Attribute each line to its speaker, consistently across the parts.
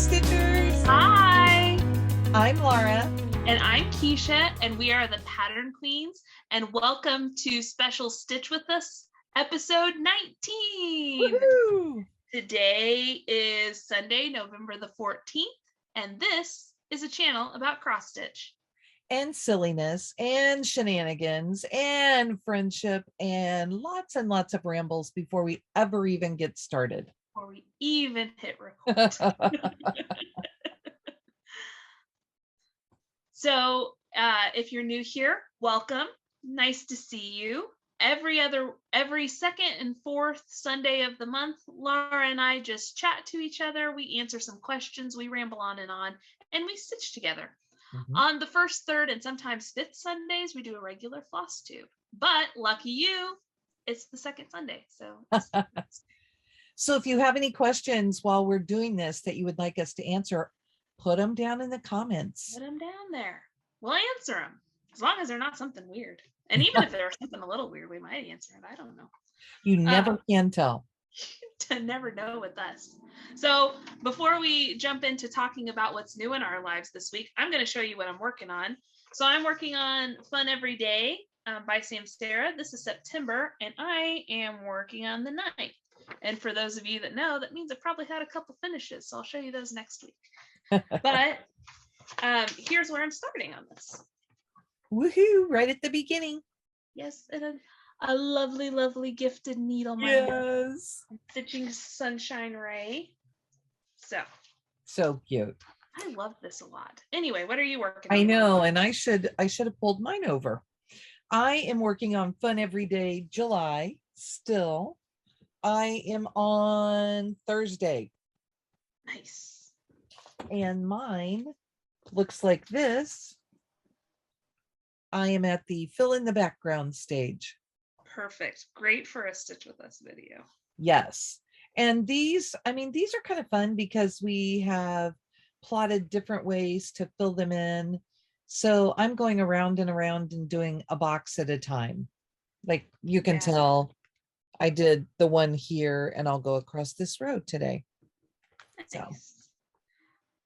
Speaker 1: Stitchers.
Speaker 2: Hi,
Speaker 1: I'm Laura.
Speaker 2: and I'm Keisha, and we are the Pattern Queens, and welcome to Special Stitch with Us, episode 19.
Speaker 1: Woohoo!
Speaker 2: Today is Sunday, November the 14th, and this is a channel about cross stitch.
Speaker 1: And silliness and shenanigans and friendship and lots of rambles before we ever even get started.
Speaker 2: Before we even hit record. So if you're new here, welcome. Nice to see you. Every second and fourth Sunday of the month, Laura and I just chat to each other. We answer some questions, we ramble on, and we stitch together.
Speaker 1: Mhm.
Speaker 2: On the first, third, and sometimes fifth Sundays, we do a regular Flosstube. But lucky you, it's the second Sunday.
Speaker 1: So if you have any questions while we're doing this that you would like us to answer, put them down in the comments.
Speaker 2: Put them down there. We'll answer them, as long as they're not something weird. And even if they're something a little weird, we might answer it. I don't know.
Speaker 1: You never can tell.
Speaker 2: To never know with us. So before we jump into talking about what's new in our lives this week, I'm going to show you what I'm working on. So I'm working on Fun Every Day by SamSarah. This is September, and I am working on the 9th. And for those of you that know, that means I probably had a couple finishes, so I'll show you those next week. But here's where I'm starting on this.
Speaker 1: Woohoo! Right at the beginning.
Speaker 2: Yes, and a lovely, lovely gifted needle.
Speaker 1: Yes.
Speaker 2: Stitching Sunshine Ray.
Speaker 1: So cute.
Speaker 2: I love this a lot. Anyway, what are you working on?
Speaker 1: I know, and I should have pulled mine over. I am working on Fun Every Day July still. I am on Thursday.
Speaker 2: Nice.
Speaker 1: And mine looks like this. I am at the fill in the background stage.
Speaker 2: Perfect. Great for a Stitch with Us video.
Speaker 1: Yes. And these are kind of fun because we have plotted different ways to fill them in. So I'm going around and around and doing a box at a time. Like you can tell I did the one here and I'll go across this road today.
Speaker 2: Nice.
Speaker 1: So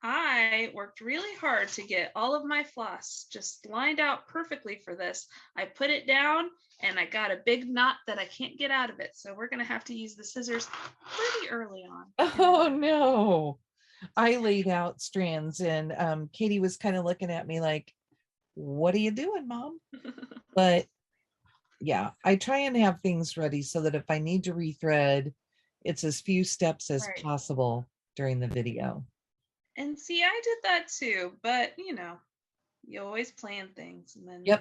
Speaker 2: I worked really hard to get all of my floss just lined out perfectly for this. I put it down and I got a big knot that I can't get out of it. So we're going to have to use the scissors pretty early on.
Speaker 1: Oh no. I laid out strands and Katie was kind of looking at me like, what are you doing, Mom? But yeah, I try and have things ready so that if I need to rethread, it's as few steps as possible during the video.
Speaker 2: And see, I did that too, but you always plan things and then you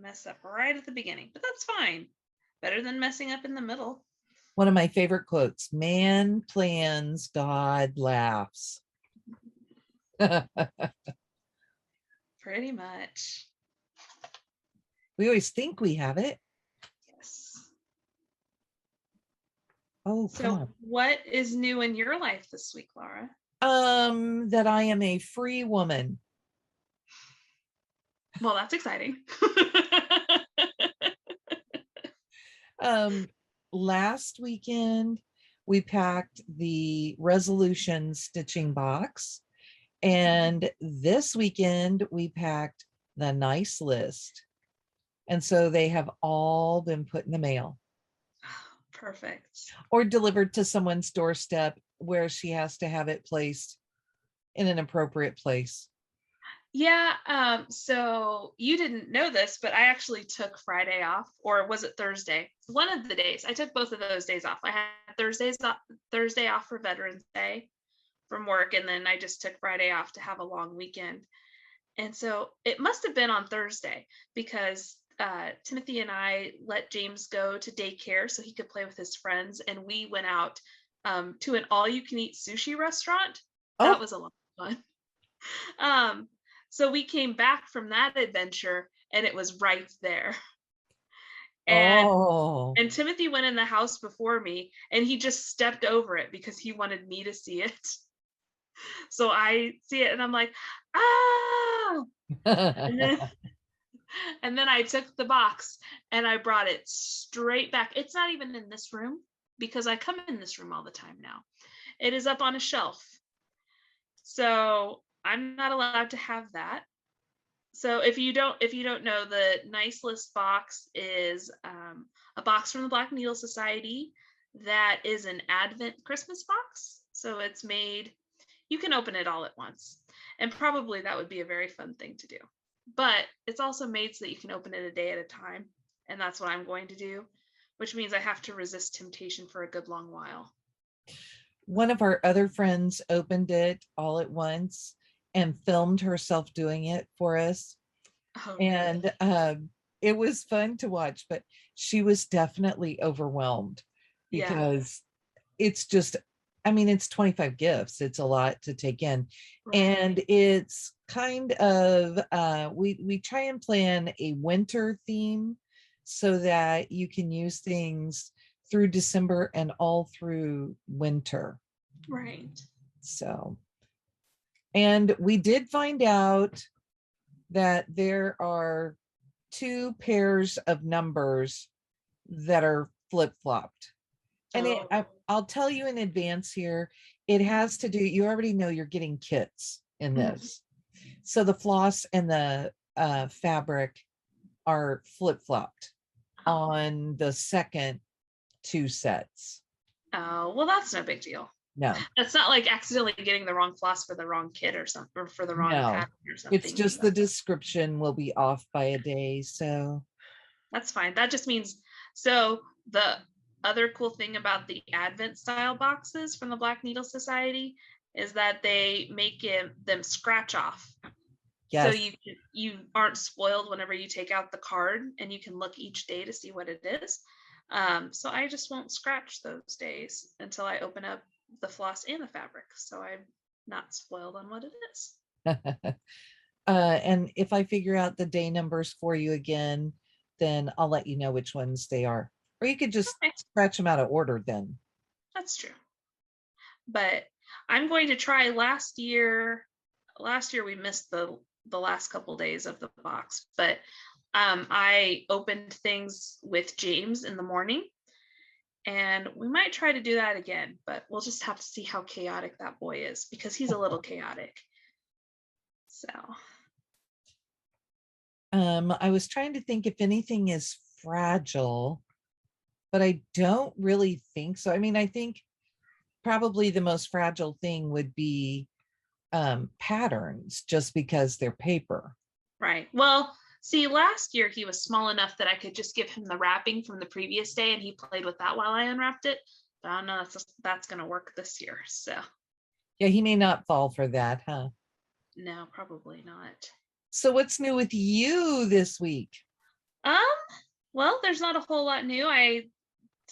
Speaker 2: mess up right at the beginning, but that's fine. Better than messing up in the middle.
Speaker 1: One of my favorite quotes, man plans, God laughs.
Speaker 2: Pretty much.
Speaker 1: We always think we have it.
Speaker 2: Yes.
Speaker 1: Oh,
Speaker 2: so what is new in your life this week, Laura?
Speaker 1: That I am a free woman.
Speaker 2: Well, that's exciting.
Speaker 1: Last weekend we packed the resolution stitching box, and this weekend we packed the nice list, and so they have all been put in the mail.
Speaker 2: Perfect.
Speaker 1: Or delivered to someone's doorstep where she has to have it placed in an appropriate place.
Speaker 2: Yeah, so you didn't know this, but I actually took Friday off, or was it Thursday? One of the days. I took both of those days off. I had Thursday off for Veterans Day from work, and then I just took Friday off to have a long weekend. And so it must have been on Thursday because Timothy and I let James go to daycare so he could play with his friends, and we went out to an all-you-can-eat sushi restaurant. That was a lot of fun. So we came back from that adventure and it was right there. And Timothy went in the house before me and he just stepped over it because he wanted me to see it. So I see it and I'm like, ah! And then I took the box and I brought it straight back. It's not even in this room because I come in this room all the time now. It is up on a shelf. So I'm not allowed to have that. So if you don't know, the Nice List box is a box from the Black Needle Society that is an Advent Christmas box. So it's made, you can open it all at once. And probably that would be a very fun thing to do. But it's also made so that you can open it a day at a time. And that's what I'm going to do, which means I have to resist temptation for a good long while.
Speaker 1: One of our other friends opened it all at once and filmed herself doing it for us.
Speaker 2: Oh, really?
Speaker 1: And it was fun to watch, but she was definitely overwhelmed
Speaker 2: Yeah.
Speaker 1: because it's just, I mean, it's 25 gifts. It's a lot to take in. And
Speaker 2: Right.
Speaker 1: it's kind of, we try and plan a winter theme so that you can use things through December and all through winter.
Speaker 2: Right.
Speaker 1: So, and we did find out that there are two pairs of numbers that are flip-flopped. And
Speaker 2: Oh,
Speaker 1: I'll tell you in advance here, it has to do, you already know you're getting kits in
Speaker 2: mhm.
Speaker 1: this. So the floss and the fabric are flip-flopped
Speaker 2: Oh.
Speaker 1: on the second two sets.
Speaker 2: Oh, well, that's no big deal.
Speaker 1: No,
Speaker 2: It's not like accidentally getting the wrong floss for the wrong kit or something, or for the wrong
Speaker 1: no.
Speaker 2: pattern or
Speaker 1: It's
Speaker 2: something, you
Speaker 1: just
Speaker 2: know.
Speaker 1: the description will be off by a day. So
Speaker 2: That's fine. That just means, so the other cool thing about the Advent style boxes from the Black Needle Society is that they make them scratch off. So
Speaker 1: yes.
Speaker 2: you aren't spoiled whenever you take out the card, and you can look each day to see what it is. So I just won't scratch those days until I open up the floss and the fabric. So I'm not spoiled on what it is.
Speaker 1: And if I figure out the day numbers for you again, then I'll let you know which ones they are. Or you could just
Speaker 2: Okay,
Speaker 1: scratch them out of order then.
Speaker 2: that's true. But I'm going to try last year we missed the last couple days of the box, but I opened things with James in the morning, and we might try to do that again, but we'll just have to see how chaotic that boy is, because he's a little chaotic. So
Speaker 1: I was trying to think if anything is fragile, but I don't really think so. I mean, I think probably the most fragile thing would be patterns, just because they're paper.
Speaker 2: right. Well, see, last year he was small enough that I could just give him the wrapping from the previous day, and he played with that while I unwrapped it. But I don't know if that's going to work this year. So
Speaker 1: Yeah, he may not fall for that, huh?
Speaker 2: no, probably not.
Speaker 1: So what's new with you this week?
Speaker 2: Um, well, there's not a whole lot new. I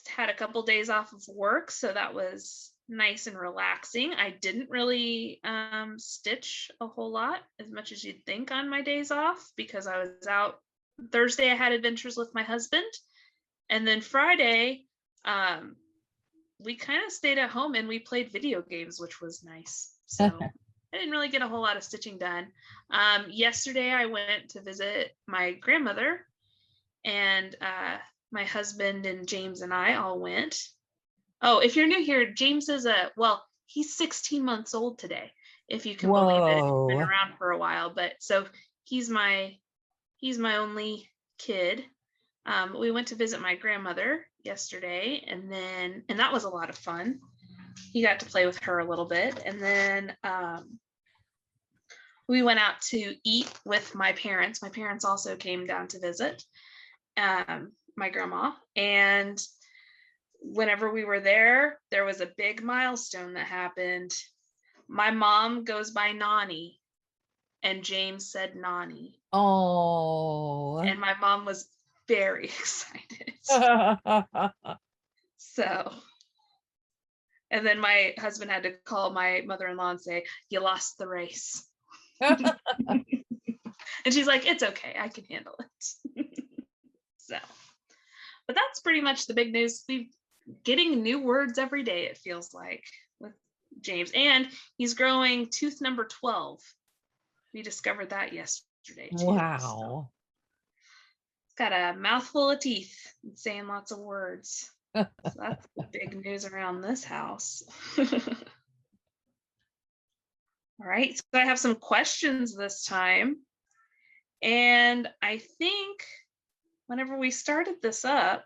Speaker 2: had a couple days off of work, so that was nice and relaxing. I didn't really stitch a whole lot, as much as you'd think, on my days off, because I was out. Thursday I had adventures with my husband, and then Friday um, we kind of stayed at home and we played video games, which was nice. So I didn't really get a whole lot of stitching done. Yesterday I went to visit my grandmother, and my husband and James and I all went. Oh, if you're new here, James is he's 16 months old today, if you can believe it. He's been
Speaker 1: Whoa.
Speaker 2: around for a while, but so he's my he's my only kid. We went to visit my grandmother yesterday, and that was a lot of fun. He got to play with her a little bit, and then we went out to eat with my parents. My parents also came down to visit my grandma, and whenever we were there, there was a big milestone that happened. My mom goes by Nani, and James said Nani,
Speaker 1: Oh.
Speaker 2: and my mom was very excited. So, and then my husband had to call my mother-in-law and say, "You lost the race." And she's like, "It's okay, I can handle it." So, but that's pretty much the big news. We're getting new words every day, it feels like, with James. And he's growing tooth number 12. We discovered that yesterday too. So
Speaker 1: Wow.
Speaker 2: it's got a mouthful of teeth and saying lots of words. So that's the big news around this house. All right. So I have some questions this time. And I think whenever we started this up,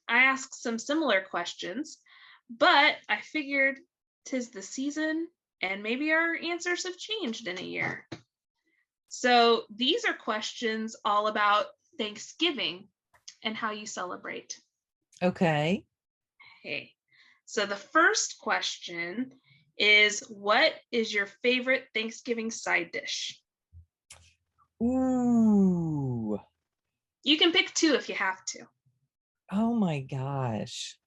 Speaker 2: I asked some similar questions, but I figured 'tis the season and maybe our answers have changed in a year. So these are questions all about Thanksgiving and how you celebrate.
Speaker 1: Okay.
Speaker 2: Okay. So the first question is, what is your favorite Thanksgiving side dish?
Speaker 1: Ooh.
Speaker 2: You can pick two if you have to.
Speaker 1: Oh my gosh.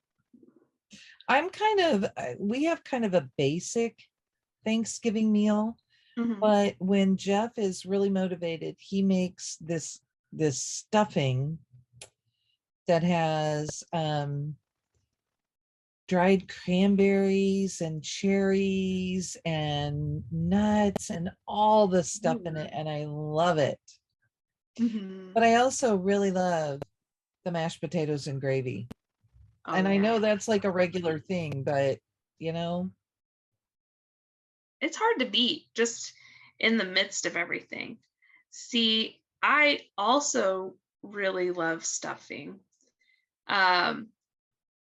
Speaker 1: We have kind of a basic Thanksgiving meal,
Speaker 2: Mhm.
Speaker 1: but when Jeff is really motivated, he makes this stuffing that has dried cranberries and cherries and nuts and all the stuff in it,
Speaker 2: Ooh.
Speaker 1: and I love it.
Speaker 2: Mhm.
Speaker 1: But I also really love the mashed potatoes and gravy.
Speaker 2: Oh
Speaker 1: And I know
Speaker 2: yeah.
Speaker 1: that's like a regular thing, but you know,
Speaker 2: It's hard to beat just in the midst of everything. See, I also really love stuffing. Um,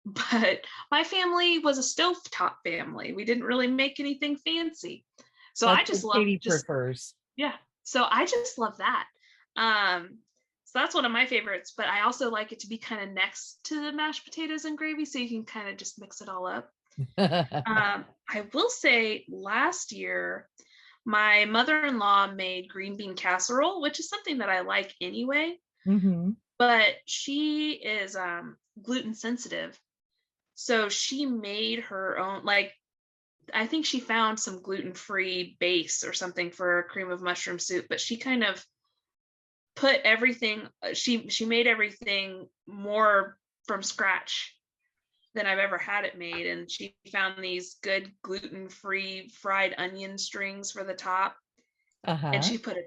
Speaker 2: but my family was a stovetop family. We didn't really make anything fancy. So I
Speaker 1: that's
Speaker 2: just
Speaker 1: what
Speaker 2: love
Speaker 1: Katie
Speaker 2: just
Speaker 1: prefers.
Speaker 2: yeah. So I just love that. So that's one of my favorites, but I also like it to be kind of next to the mashed potatoes and gravy so you can kind of just mix it all up. I will say last year, my mother-in-law made green bean casserole, which is something that I like anyway,
Speaker 1: Hmm.
Speaker 2: but she is gluten sensitive. So she made her own, like, I think she found some gluten-free base or something for a cream of mushroom soup, but she kind of put everything, she made everything more from scratch than I've ever had it made. And she found these good gluten-free fried onion strings for the top. And
Speaker 1: Uh-huh.
Speaker 2: she put a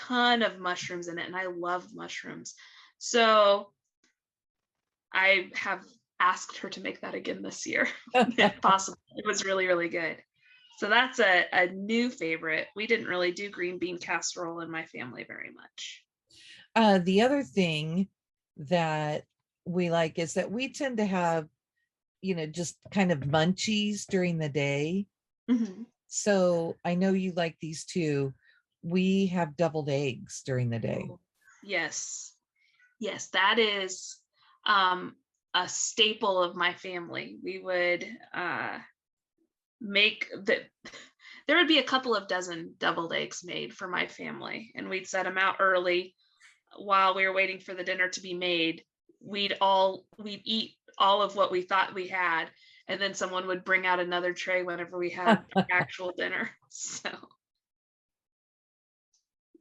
Speaker 2: ton of mushrooms in it. And I love mushrooms. So I have asked her to make that again this year, if possible. It was really, really good. So that's a new favorite. We didn't really do green bean casserole in my family very much.
Speaker 1: The other thing that we like is that we tend to have, just kind of munchies during the day.
Speaker 2: Mhm.
Speaker 1: So I know you like these too. We have deviled eggs during the day.
Speaker 2: Oh, yes. Yes, that is um, a staple of my family. We would make that. There would be a couple of dozen deviled eggs made for my family, and we'd set them out early while we were waiting for the dinner to be made. We'd eat all of what we thought we had, and then someone would bring out another tray whenever we had actual dinner. So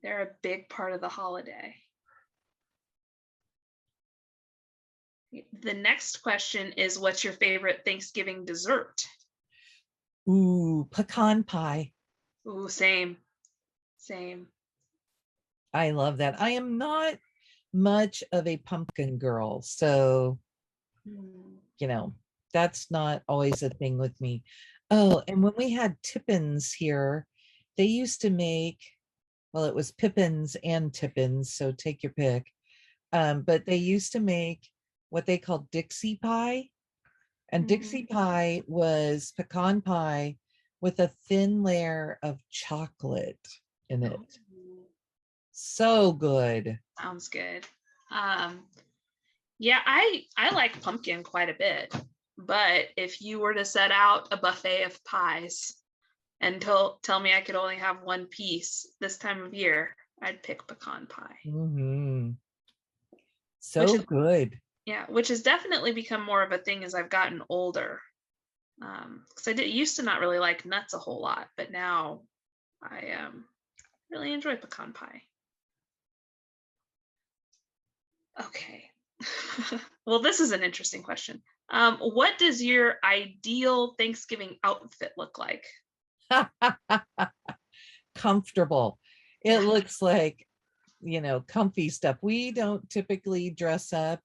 Speaker 2: they're a big part of the holiday. The next question is, what's your favorite Thanksgiving dessert?
Speaker 1: Ooh, pecan pie.
Speaker 2: Ooh, same, same.
Speaker 1: I love that. I am not much of a pumpkin girl, so
Speaker 2: Mm.
Speaker 1: that's not always a thing with me. Oh, and when we had Tippins here, they used to make, well, it was Pippins and Tippins, so take your pick. But they used to make what they called Dixie pie. And Dixie
Speaker 2: Mm.
Speaker 1: pie was pecan pie with a thin layer of chocolate in it.
Speaker 2: Oh,
Speaker 1: So good.
Speaker 2: sounds good. Um, yeah, I like pumpkin quite a bit, but if you were to set out a buffet of pies and tell me I could only have one piece this time of year, I'd pick pecan pie,
Speaker 1: Hmm.
Speaker 2: which
Speaker 1: So
Speaker 2: is
Speaker 1: good.
Speaker 2: yeah, which has definitely become more of a thing as I've gotten older. Because I did used to not really like nuts a whole lot, but now I really enjoy pecan pie. Okay. Well, this is an interesting question. What does your ideal Thanksgiving outfit look like?
Speaker 1: Comfortable. It looks like, comfy stuff. We don't typically dress up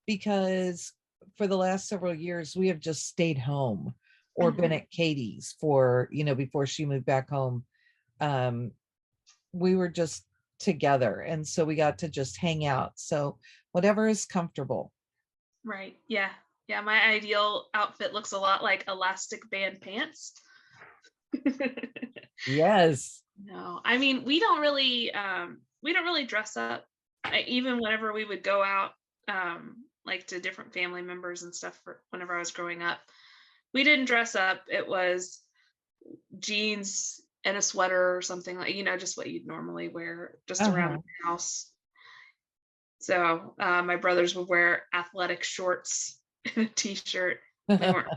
Speaker 1: because for the last several years, we have just stayed home or been
Speaker 2: Mhm.
Speaker 1: at Katie's for, before she moved back home. we were just together, and so we got to just hang out. So whatever is comfortable.
Speaker 2: Right. Yeah. Yeah. My ideal outfit looks a lot like elastic band pants.
Speaker 1: Yes.
Speaker 2: No, I mean, we don't really dress up. Even whenever we would go out, like to different family members and stuff for whenever I was growing up, we didn't dress up. It was jeans and a sweater or something like, just what you'd normally wear just around
Speaker 1: Uh-huh.
Speaker 2: the house. So my brothers would wear athletic shorts and a t-shirt. They weren't.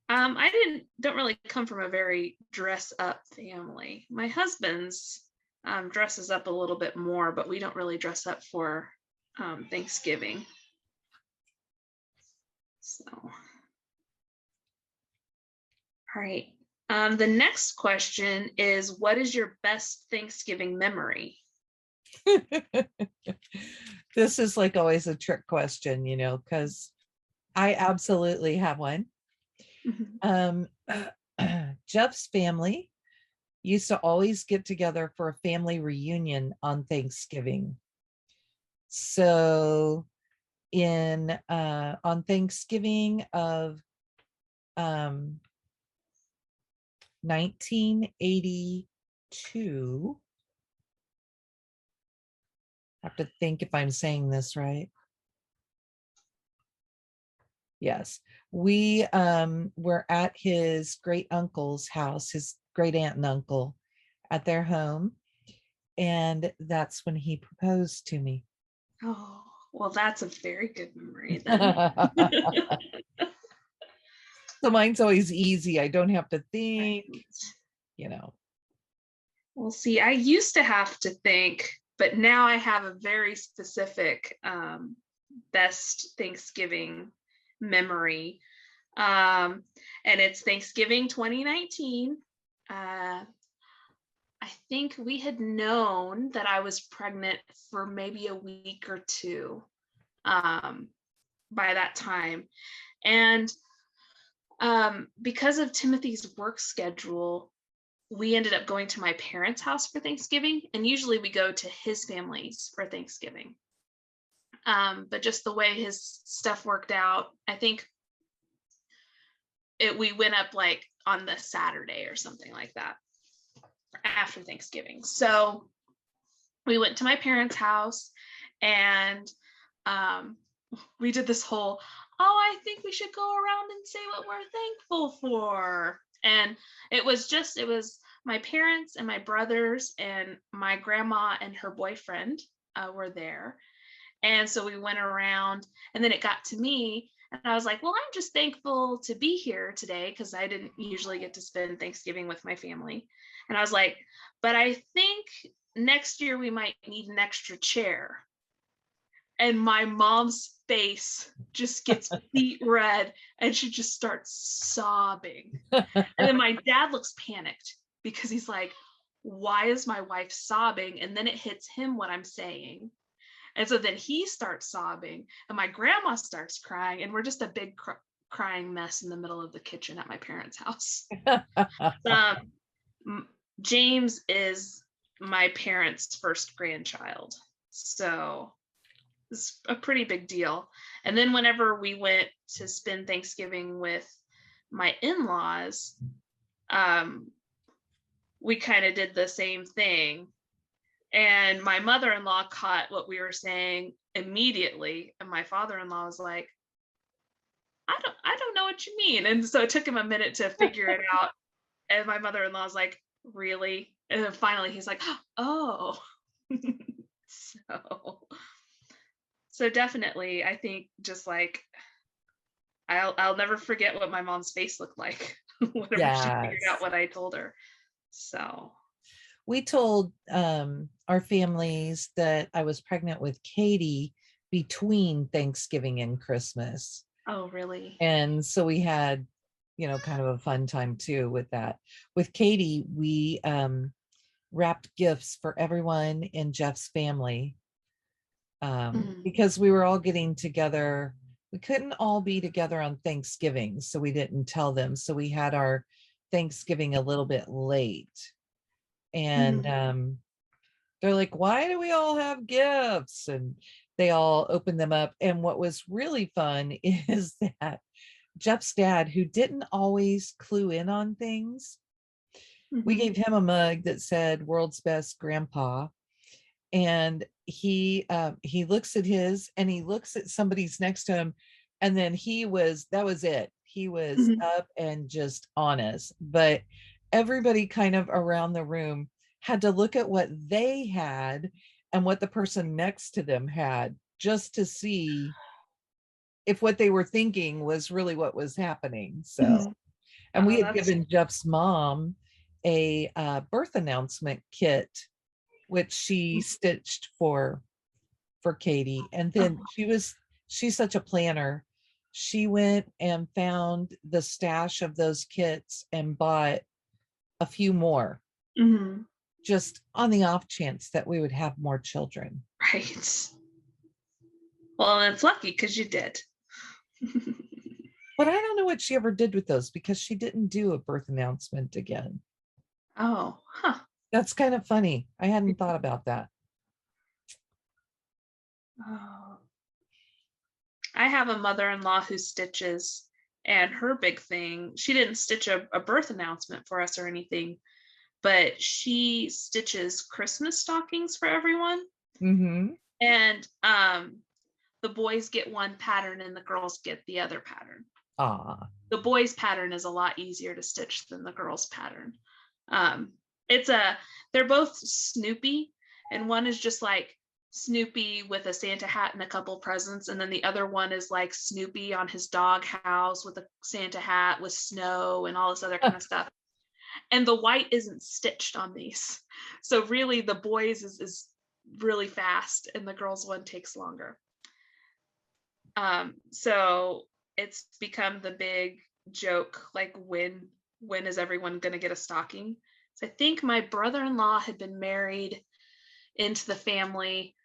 Speaker 2: I don't really come from a very dress up family. My husband's dresses up a little bit more, but we don't really dress up for Thanksgiving. So, all right. The next question is, what is your best Thanksgiving memory?
Speaker 1: This is like always a trick question, because I absolutely have one.
Speaker 2: Mhm.
Speaker 1: Jeff's family used to always get together for a family reunion on Thanksgiving. So on Thanksgiving of 1982, I have to think if I'm saying this right. Yes, we were at his great uncle's house, his great aunt and uncle at their home, and that's when he proposed to me.
Speaker 2: Oh, well, that's a very good memory then.
Speaker 1: So mine's always easy. I don't have to think,
Speaker 2: Right.
Speaker 1: you know.
Speaker 2: Well, see, I used to have to think, but now I have a very specific best Thanksgiving memory. And it's Thanksgiving 2019. Uh, I think we had known that I was pregnant for maybe a week or two by that time. And because of Timothy's work schedule, we ended up going to my parents' house for Thanksgiving. And usually we go to his family's for Thanksgiving. But just the way his stuff worked out, I think we went up like on the Saturday or something like that after Thanksgiving. So we went to my parents' house, and we did this whole, I think we should go around and say what we're thankful for. And it was my parents and my brothers and my grandma and her boyfriend were there. And so we went around, and then it got to me, and I was like, well, I'm just thankful to be here today because I didn't usually get to spend Thanksgiving with my family. And I was like, but I think next year we might need an extra chair. And my mom's face just gets beet red, and she just starts sobbing. And then my dad looks panicked because he's like, why is my wife sobbing? And then it hits him what I'm saying. And so then he starts sobbing, and my grandma starts crying, and we're just a big crying mess in the middle of the kitchen at my parents' house. James is my parents' first grandchild. So it's a pretty big deal. And then whenever we went to spend Thanksgiving with my in-laws, we kind of did the same thing. And my mother-in-law caught what we were saying immediately. And my father-in-law was like, I don't know what you mean. And so it took him a minute to figure it out. And my mother-in-law was like, really? And then finally he's like, oh. So definitely, I think just like I'll never forget what my mom's face looked like whenever she figured out what I told her. So
Speaker 1: we told our families that I was pregnant with Katie between Thanksgiving and Christmas.
Speaker 2: Oh, really?
Speaker 1: And so we had, kind of a fun time too with that. With Katie, we wrapped gifts for everyone in Jeff's family because we were all getting together. We couldn't all be together on Thanksgiving, so we didn't tell them. So we had our Thanksgiving a little bit late. And they're like, why do we all have gifts? And they all open them up. And what was really fun is that Jeff's dad, who didn't always clue in on things, we gave him a mug that said world's best grandpa. And he looks at his, and he looks at somebody's next to him, and then that was it. He was up and just on us. But everybody kind of around the room had to look at what they had and what the person next to them had, just to see if what they were thinking was really what was happening. So, and we had given Jeff's mom a birth announcement kit, which she stitched for Katie. And then she's such a planner. She went and found the stash of those kits and bought a few more, just on the off chance that we would have more children.
Speaker 2: Right. Well, and it's lucky because you did.
Speaker 1: But I don't know what she ever did with those, because she didn't do a birth announcement again.
Speaker 2: Oh, huh.
Speaker 1: That's kind of funny. I hadn't thought about that.
Speaker 2: Oh. I have a mother-in-law who stitches, and her big thing, she didn't stitch a birth announcement for us or anything, but she stitches Christmas stockings for everyone. And the boys get one pattern and the girls get the other pattern. The boys' pattern is a lot easier to stitch than the girls' pattern. They're both Snoopy, and one is just like Snoopy with a Santa hat and a couple presents, and then the other one is like Snoopy on his dog house with a Santa hat with snow and all this other kind of stuff. And the white isn't stitched on these, so really the boys is really fast and the girls one takes longer. So it's become the big joke, like when is everyone going to get a stocking? So I think my brother-in-law had been married into the family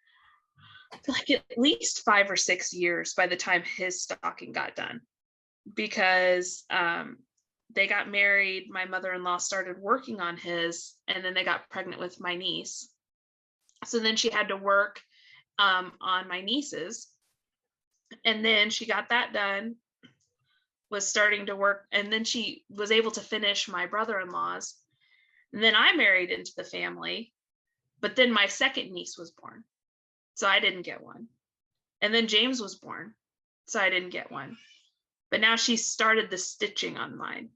Speaker 2: like at least 5 or 6 years by the time his stocking got done, because they got married, my mother-in-law started working on his, and then they got pregnant with my niece. So then she had to work on my niece's, and then she got that done, was starting to work, and then she was able to finish my brother-in-law's. And then I married into the family, but then my second niece was born, so I didn't get one. And then James was born, so I didn't get one. But now she started the stitching on mine.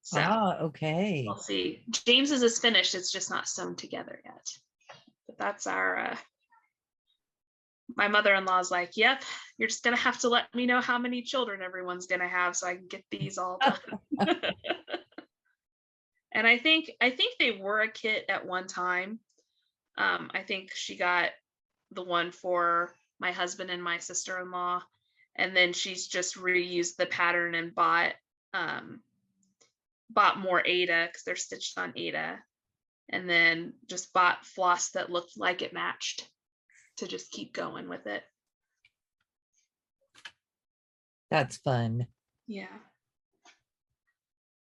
Speaker 2: So
Speaker 1: okay.
Speaker 2: We'll see. James's is finished, it's just not sewn together yet. But that's our my mother-in-law's like, yep, you're just gonna have to let me know how many children everyone's gonna have so I can get these all done. And I think they were a kit at one time. I think she got the one for my husband and my sister-in-law, and then she's just reused the pattern and bought more Aida, because they're stitched on Aida, and then just bought floss that looked like it matched to just keep going with it.
Speaker 1: That's fun.
Speaker 2: Yeah.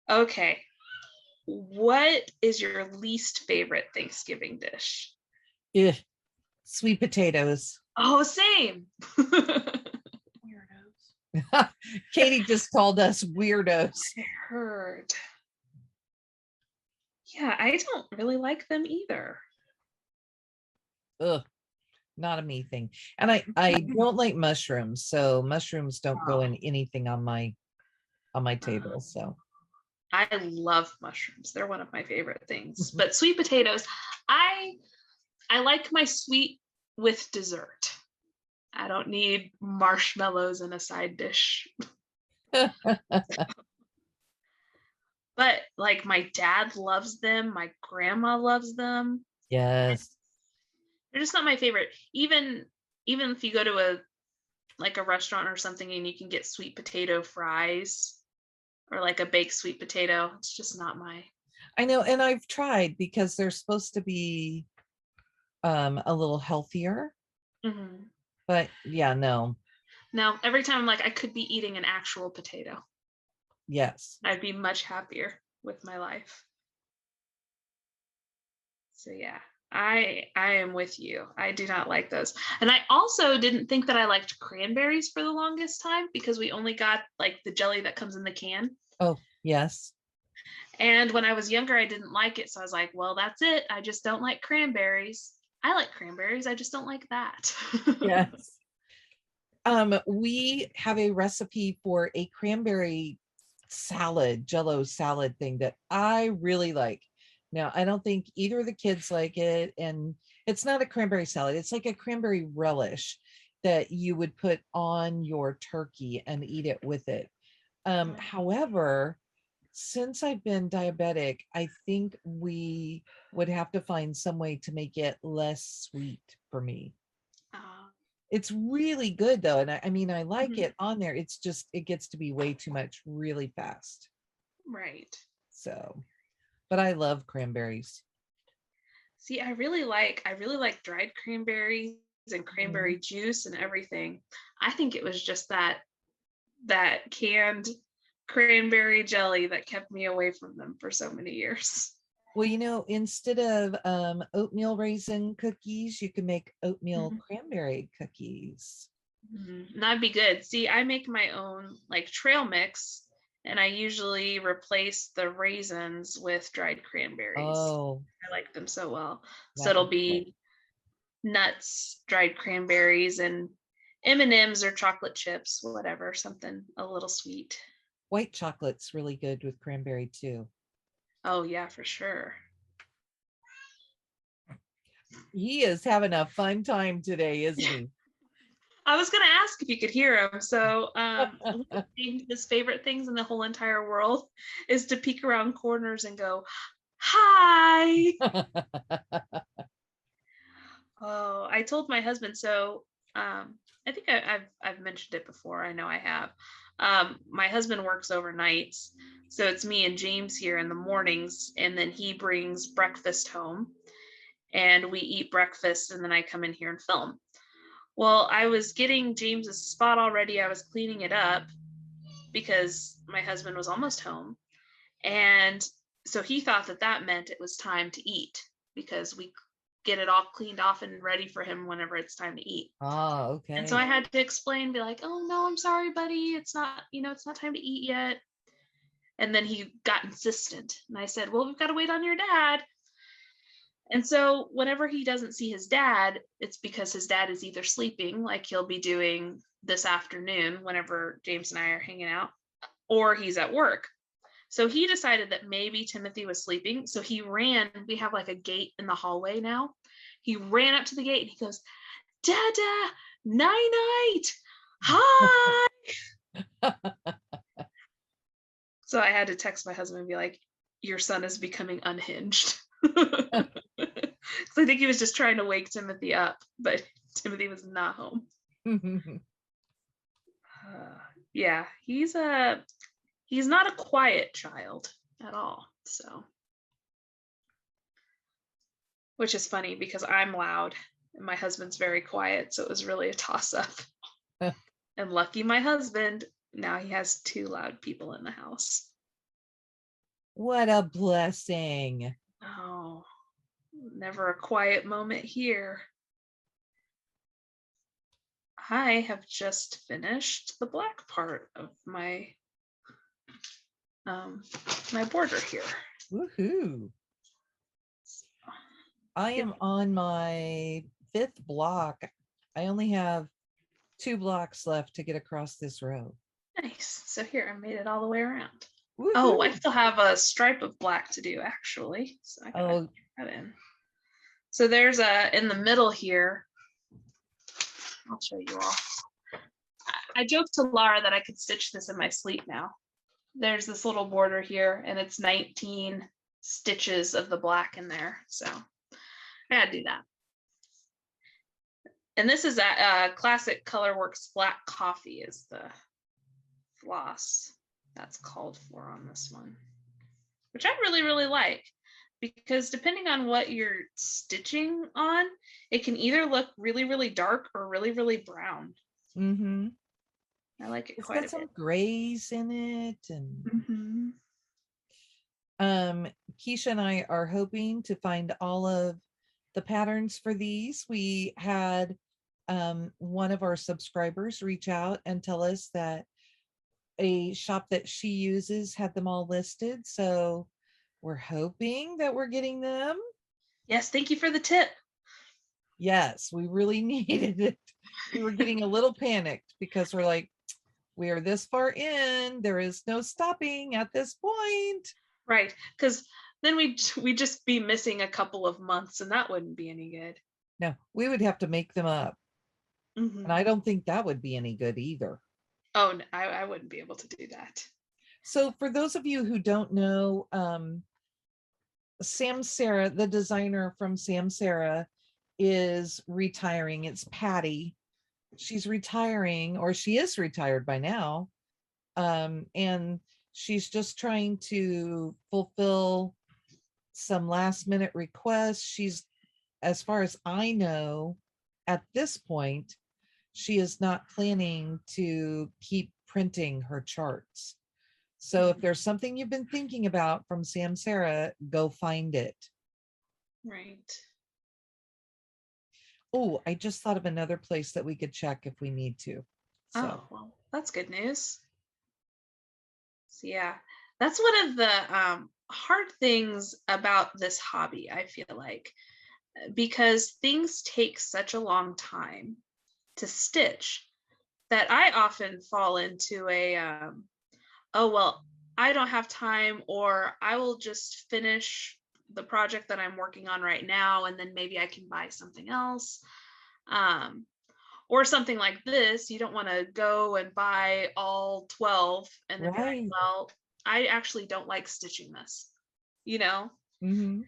Speaker 2: Okay. What is your least favorite Thanksgiving dish?
Speaker 1: Sweet potatoes.
Speaker 2: Oh, same.
Speaker 1: Weirdos. Katie just called us weirdos.
Speaker 2: I heard. Yeah, I don't really like them either.
Speaker 1: Ugh, not a me thing. And I don't like mushrooms, so mushrooms don't go in anything on my table. So
Speaker 2: I love mushrooms. They're one of my favorite things. But sweet potatoes, I like my sweet with dessert. I don't need marshmallows in a side dish. But like my dad loves them, my grandma loves them.
Speaker 1: Yes.
Speaker 2: They're just not my favorite. Even if you go to a restaurant or something and you can get sweet potato fries or like a baked sweet potato, it's just not my.
Speaker 1: I know, and I've tried, because they're supposed to be a little healthier. But yeah, no.
Speaker 2: Now, every time I'm like, I could be eating an actual potato.
Speaker 1: Yes.
Speaker 2: I'd be much happier with my life. So yeah, I am with you. I do not like those. And I also didn't think that I liked cranberries for the longest time because we only got like the jelly that comes in the can.
Speaker 1: Oh, yes.
Speaker 2: And when I was younger, I didn't like it. So I was like, well, that's it. I just don't like cranberries. I like cranberries. I just don't like that.
Speaker 1: Yes. We have a recipe for a cranberry salad, Jello salad thing that I really like. Now, I don't think either of the kids like it, and it's not a cranberry salad. It's like a cranberry relish that you would put on your turkey and eat it with it. However, since I've been diabetic, I think we would have to find some way to make it less sweet for me.
Speaker 2: Uh,
Speaker 1: It's really good though. And I mean, I like
Speaker 2: mhm.
Speaker 1: it on there. It's just, it gets to be way too much really fast.
Speaker 2: Right.
Speaker 1: So, but I love cranberries.
Speaker 2: See, I really like dried cranberries and cranberry
Speaker 1: Mhm.
Speaker 2: juice and everything. I think it was just that canned cranberry jelly that kept me away from them for so many years.
Speaker 1: Well, instead of oatmeal raisin cookies, you can make oatmeal
Speaker 2: Mhm.
Speaker 1: cranberry cookies.
Speaker 2: That'd be good. See, I make my own like trail mix, and I usually replace the raisins with dried cranberries.
Speaker 1: Oh,
Speaker 2: I like them so well. So
Speaker 1: that
Speaker 2: it'll
Speaker 1: would be good.
Speaker 2: be nuts, dried cranberries, and M&Ms or chocolate chips, whatever, something a little sweet.
Speaker 1: White chocolate's really good with cranberry too.
Speaker 2: Oh yeah, for sure.
Speaker 1: He is having a fun time today, isn't he?
Speaker 2: I was gonna ask if you could hear him. So one of his favorite things in the whole entire world is to peek around corners and go, "Hi." Oh, I told my husband. So I think I've mentioned it before. I know I have. My husband works overnights, so it's me and James here in the mornings, and then he brings breakfast home, and we eat breakfast, and then I come in here and film. Well, I was getting James's spot already. I was cleaning it up because my husband was almost home, and so he thought that that meant it was time to eat because we get it all cleaned off and ready for him whenever it's time to eat.
Speaker 1: Ah,
Speaker 2: And so
Speaker 1: okay.
Speaker 2: I had to explain, be like, oh no, I'm sorry, buddy. It's not, it's not time to eat yet. And then he got insistent. And I said, well, we've got to wait on your dad. And so whenever he doesn't see his dad, it's because his dad is either sleeping, like he'll be doing this afternoon whenever James and I are hanging out, or he's at work. So he decided that maybe Timothy was sleeping. So he ran. We have like a gate in the hallway now. He ran up to the gate and he goes, Dada, night night. Hi. So I had to text my husband and be like, your son is becoming unhinged. Because I think he was just trying to wake Timothy up, but Timothy was not home. Yeah, he's not a quiet child at all. So, which is funny because I'm loud and my husband's very quiet, so it was really a toss up. And lucky my husband, now he has two loud people in the house.
Speaker 1: What a blessing.
Speaker 2: Oh, never a quiet moment here. I have just finished the black part of my my border here.
Speaker 1: Woohoo. I am on my 5th block. I only have 2 blocks left to get across this row.
Speaker 2: Nice. So here, I made it all the way around. Oh, I
Speaker 1: Woohoo.
Speaker 2: still have a stripe of black to do actually. So I gotta
Speaker 1: Oh,
Speaker 2: get that in. So there's a in the middle here. I'll show you all. I joked to Laura that I could stitch this in my sleep now. There's this little border here, and it's 19 stitches of the black in there. So I had to do that. And this is a classic Colorworks Black Coffee is the floss that's called for on this one, which I really, really like because depending on what you're stitching on, it can either look really, really dark or really, really brown.
Speaker 1: mm-hmm.
Speaker 2: I like it
Speaker 1: It's
Speaker 2: quite
Speaker 1: got
Speaker 2: a
Speaker 1: some
Speaker 2: bit.
Speaker 1: grays in it and
Speaker 2: Mm-hmm.
Speaker 1: Keisha and I are hoping to find all of the patterns for these. We had one of our subscribers reach out and tell us that a shop that she uses had them all listed. So we're hoping that we're getting them.
Speaker 2: Yes, thank you for the tip.
Speaker 1: Yes, we really needed it. We were getting a little panicked because we're like, we are this far in. There is no stopping at this point.
Speaker 2: Right, because then we'd just be missing a couple of months, and that wouldn't be any good.
Speaker 1: No, we would have to make them up.
Speaker 2: Mm-hmm.
Speaker 1: And I don't think that would be any good either.
Speaker 2: Oh, no, I wouldn't be able to do that.
Speaker 1: So for those of you who don't know, SamSarah, the designer from SamSarah, is retiring. It's Patty. She's retiring, or she is retired by now. And she's just trying to fulfill some last minute requests. She's, as far as I know, at this point, she is not planning to keep printing her charts. So if there's something you've been thinking about from SamSarah, go find it.
Speaker 2: Right.
Speaker 1: Oh, I just thought of another place that we could check if we need to. So.
Speaker 2: Oh, well, that's good news. So yeah, that's one of the hard things about this hobby, I feel like, because things take such a long time to stitch that I often fall into a, oh, well, I don't have time, or I will just finish the project that I'm working on right now, and then maybe I can buy something else. Or something like this, you don't want to go and buy all 12 and then be like,
Speaker 1: Right.
Speaker 2: well, I actually don't like stitching this, you know?
Speaker 1: Mm-hmm.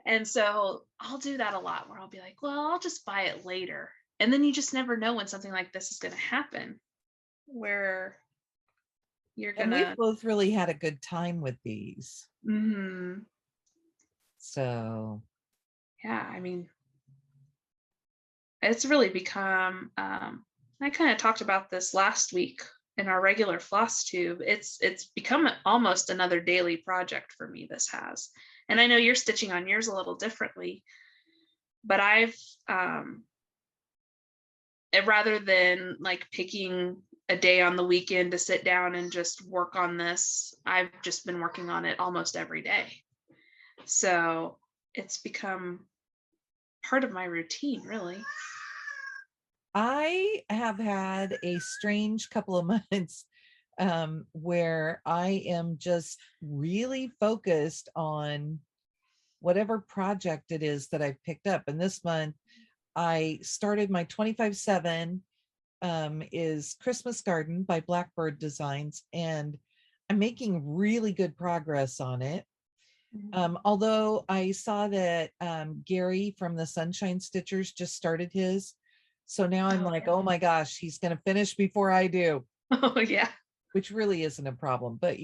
Speaker 2: And so I'll do that a lot where I'll be like, well, I'll just buy it later. And then you just never know when something like this is going to happen, where you're
Speaker 1: And
Speaker 2: going
Speaker 1: we've
Speaker 2: to.
Speaker 1: both really had a good time with these.
Speaker 2: Mm-hmm.
Speaker 1: So.
Speaker 2: Yeah, I mean, it's really become, I kind of talked about this last week in our regular Flosstube. It's become almost another daily project for me, this has. And I know you're stitching on yours a little differently, but I've rather than like picking a day on the weekend to sit down and just work on this, I've just been working on it almost every day. So it's become part of my routine, really.
Speaker 1: I have had a strange couple of months where I am just really focused on whatever project it is that I've picked up. And this month, I started my 25/7 is Christmas Garden by Blackbird Designs, and I'm making really good progress on it. Although I saw that Gary from the Sunshine Stitchers just started his. So now I'm like, oh my gosh, he's going to finish before I do.
Speaker 2: Oh, yeah.
Speaker 1: Which really isn't a problem. But,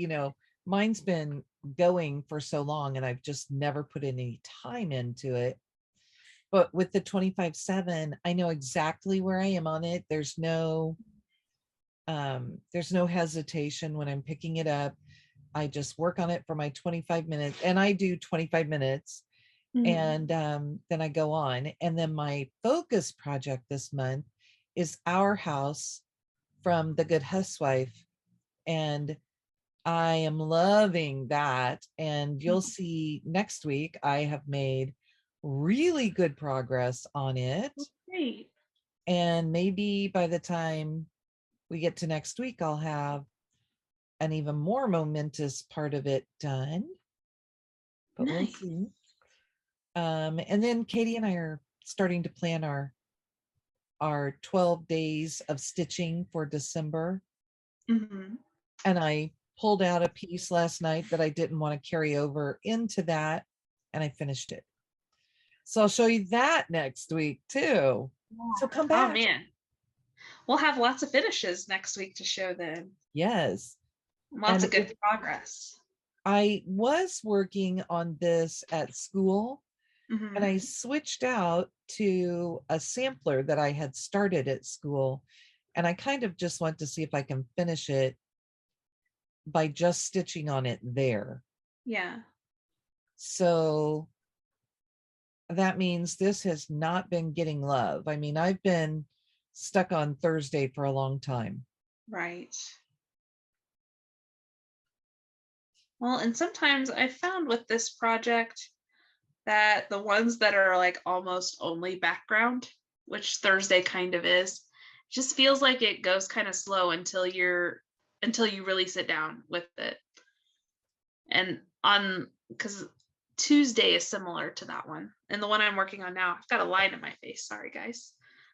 Speaker 1: mine's been going for so long and I've just never put any time into it. But with the 25/7, I know exactly where I am on it. There's no hesitation when I'm picking it up. I just work on it for my 25 minutes, and I do 25 minutes. And then I go on. And then my focus project this month is Our House from The Good Housewife. And I am loving that. And you'll see next week, I have made really good progress on it.
Speaker 2: Great.
Speaker 1: And maybe by the time we get to next week, I'll have an even more momentous part of it done. But we'll see. And then Katie and I are starting to plan our 12 days of stitching for December.
Speaker 2: Mm-hmm.
Speaker 1: And I pulled out a piece last night that I didn't want to carry over into that, and I finished it. So I'll show you that next week too. So come back.
Speaker 2: Oh man, we'll have lots of finishes next week to show then.
Speaker 1: Yes.
Speaker 2: Lots of good progress.
Speaker 1: I was working on this at school, and I switched out to a sampler that I had started at school. And I kind of just want to see if I can finish it by just stitching on it there.
Speaker 2: Yeah.
Speaker 1: So that means this has not been getting love. I mean, I've been stuck on Thursday for a long time.
Speaker 2: Right. Well, and sometimes I found with this project that the ones that are like almost only background, which Thursday kind of is, just feels like it goes kind of slow until you really sit down with it. And on because Tuesday is similar to that one. And the one I'm working on now, I've got a line in my face. Sorry, guys.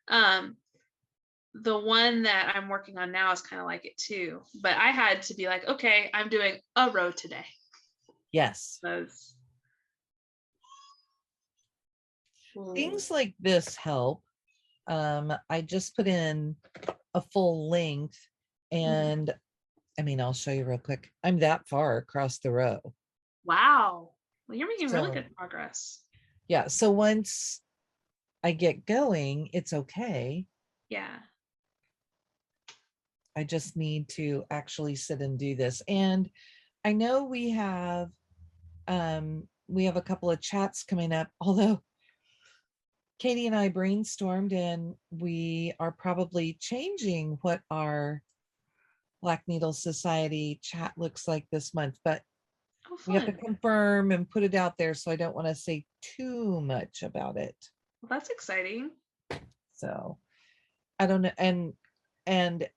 Speaker 2: The one that I'm working on now is kind of like it too. But I had to be like, okay, I'm doing a row today.
Speaker 1: Yes.
Speaker 2: Because
Speaker 1: Things like this help. I just put in a full length, and I mean, I'll show you real quick. I'm that far across the row.
Speaker 2: wow. Well, you're making really
Speaker 1: So,
Speaker 2: good progress.
Speaker 1: yeah. So once I get going, it's okay.
Speaker 2: Yeah.
Speaker 1: I just need to actually sit and do this. And I know we have a couple of chats coming up, although Katie and I brainstormed and we are probably changing what our Black Needle Society chat looks like this month, but we have to confirm and put it out there. So I don't want to say too much about it.
Speaker 2: Well, that's exciting.
Speaker 1: So I don't know. And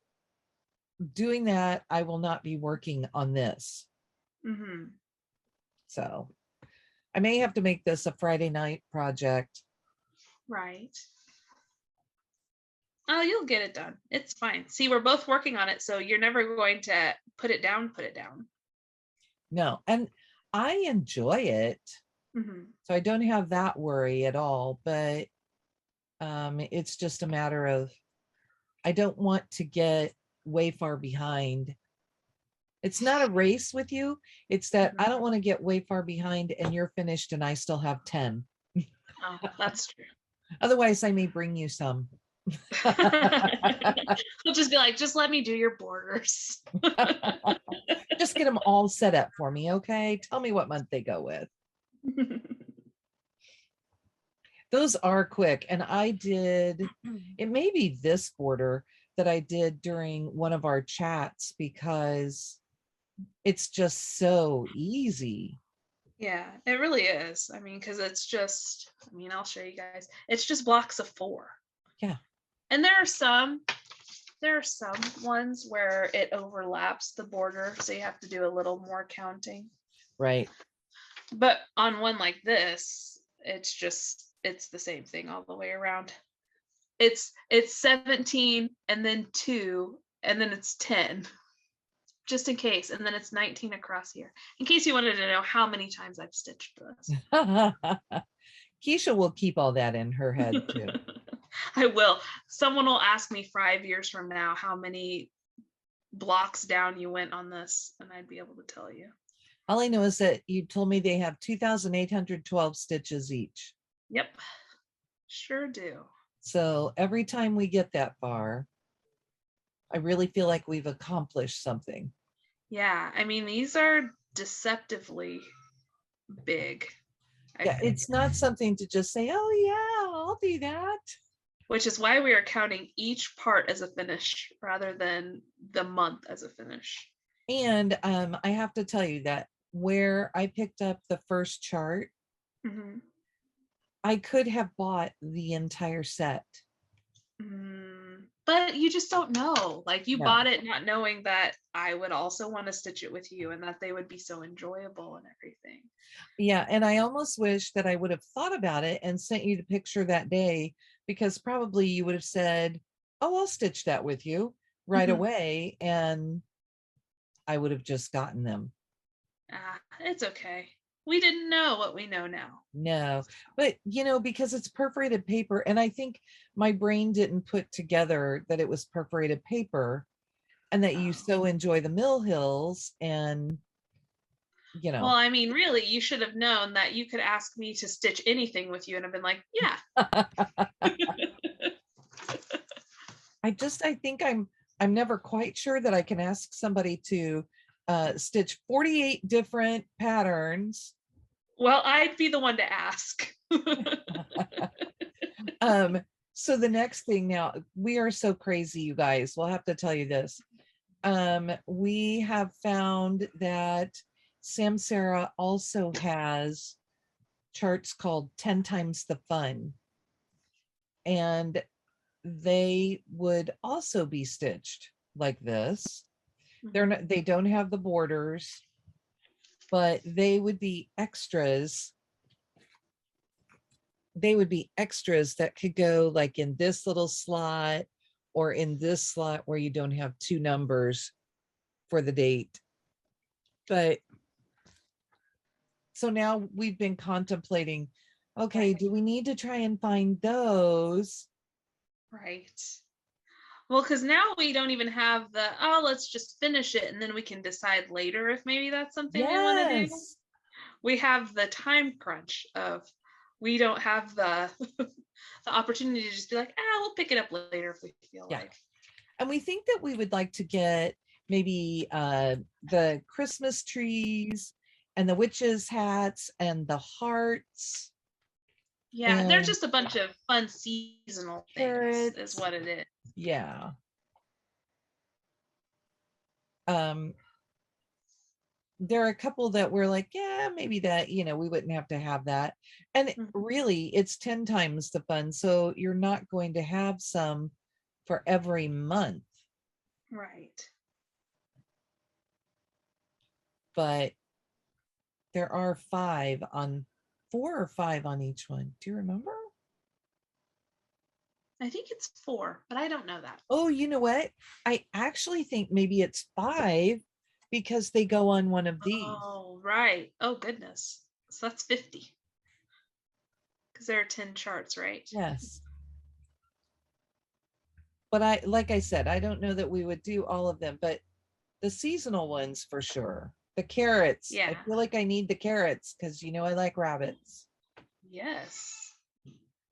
Speaker 1: doing that, I will not be working on this. So I may have to make this a Friday night project.
Speaker 2: Right. Oh, you'll get it done. It's fine. See, we're both working on it, so you're never going to put it down.
Speaker 1: No, and I enjoy it. So I don't have that worry at all, but it's just a matter of, I don't want to get way far behind. It's not a race with you. It's that I don't want to get way far behind and you're finished and I still have 10.
Speaker 2: Oh, that's true.
Speaker 1: Otherwise, I may bring you some.
Speaker 2: We'll just be like, just let me do your borders.
Speaker 1: Just get them all set up for me, okay? Tell me what month they go with. Those are quick. And I did, it may be this border that I did during one of our chats because it's just so easy.
Speaker 2: Yeah, it really is. I mean, because it's just, I'll show you guys. It's just blocks of 4.
Speaker 1: Yeah.
Speaker 2: And there are some ones where it overlaps the border, so you have to do a little more counting.
Speaker 1: Right.
Speaker 2: But on one like this, it's the same thing all the way around. It's 17 and then 2 and then it's 10. Just in case, and then it's 19 across here. In case you wanted to know how many times I've stitched this.
Speaker 1: Keisha will keep all that in her head too.
Speaker 2: I will. Someone will ask me 5 years from now how many blocks down you went on this, and I'd be able to tell you.
Speaker 1: All I know is that you told me they have 2,812 stitches each.
Speaker 2: Yep, sure do.
Speaker 1: So every time we get that far, I really feel like we've accomplished something.
Speaker 2: Yeah, these are deceptively big.
Speaker 1: Yeah, it's not something to just say, oh yeah, I'll do that.
Speaker 2: Which is why we are counting each part as a finish rather than the month as a finish.
Speaker 1: And I have to tell you that where I picked up the first chart, I could have bought the entire set.
Speaker 2: But you just don't know. Like you bought it not knowing that I would also want to stitch it with you and that they would be so enjoyable and everything.
Speaker 1: Yeah, and I almost wish that I would have thought about it and sent you the picture that day, because probably you would have said, oh, I'll stitch that with you right away, and I would have just gotten them.
Speaker 2: It's okay. We didn't know what we know now.
Speaker 1: No, but because it's perforated paper, and I think my brain didn't put together that it was perforated paper and that you so enjoy the mill hills, and
Speaker 2: well, really you should have known that you could ask me to stitch anything with you and I've been like, yeah.
Speaker 1: I think I'm never quite sure that I can ask somebody to stitch 48 different patterns
Speaker 2: Well, I'd be the one to ask.
Speaker 1: So the next thing now, we are so crazy, you guys. We'll have to tell you this. We have found that SamSarah also has charts called 10 times the fun. And they would also be stitched like this. They're not, they don't have the borders, but they would be extras. They would be extras that could go like in this little slot or in this slot where you don't have two numbers for the date. But so now we've been contemplating, okay, do we need to try and find those?
Speaker 2: Right. Well, because now we don't even have the, oh, let's just finish it and then we can decide later if maybe that's something we want to do. We have the time crunch of, we don't have the the opportunity to just be like, we'll pick it up later if we feel like.
Speaker 1: And we think that we would like to get maybe the Christmas trees and the witches' hats and the hearts.
Speaker 2: Yeah, they're just a bunch of fun seasonal things is what it is.
Speaker 1: Yeah. There are a couple that we're like, yeah, maybe that, we wouldn't have to have that. And really, it's 10 times the fun. So you're not going to have some for every month.
Speaker 2: Right.
Speaker 1: But there are 4 or 5 on each one. Do you remember?
Speaker 2: I think it's 4, but I don't know that.
Speaker 1: Oh, you know what? I actually think maybe it's 5 because they go on one of these.
Speaker 2: Oh, right. Oh, goodness. So that's 50. Because there are 10 charts, right?
Speaker 1: Yes. But like I said, I don't know that we would do all of them, but the seasonal ones for sure. The carrots.
Speaker 2: Yeah.
Speaker 1: I feel like I need the carrots because I like rabbits.
Speaker 2: Yes.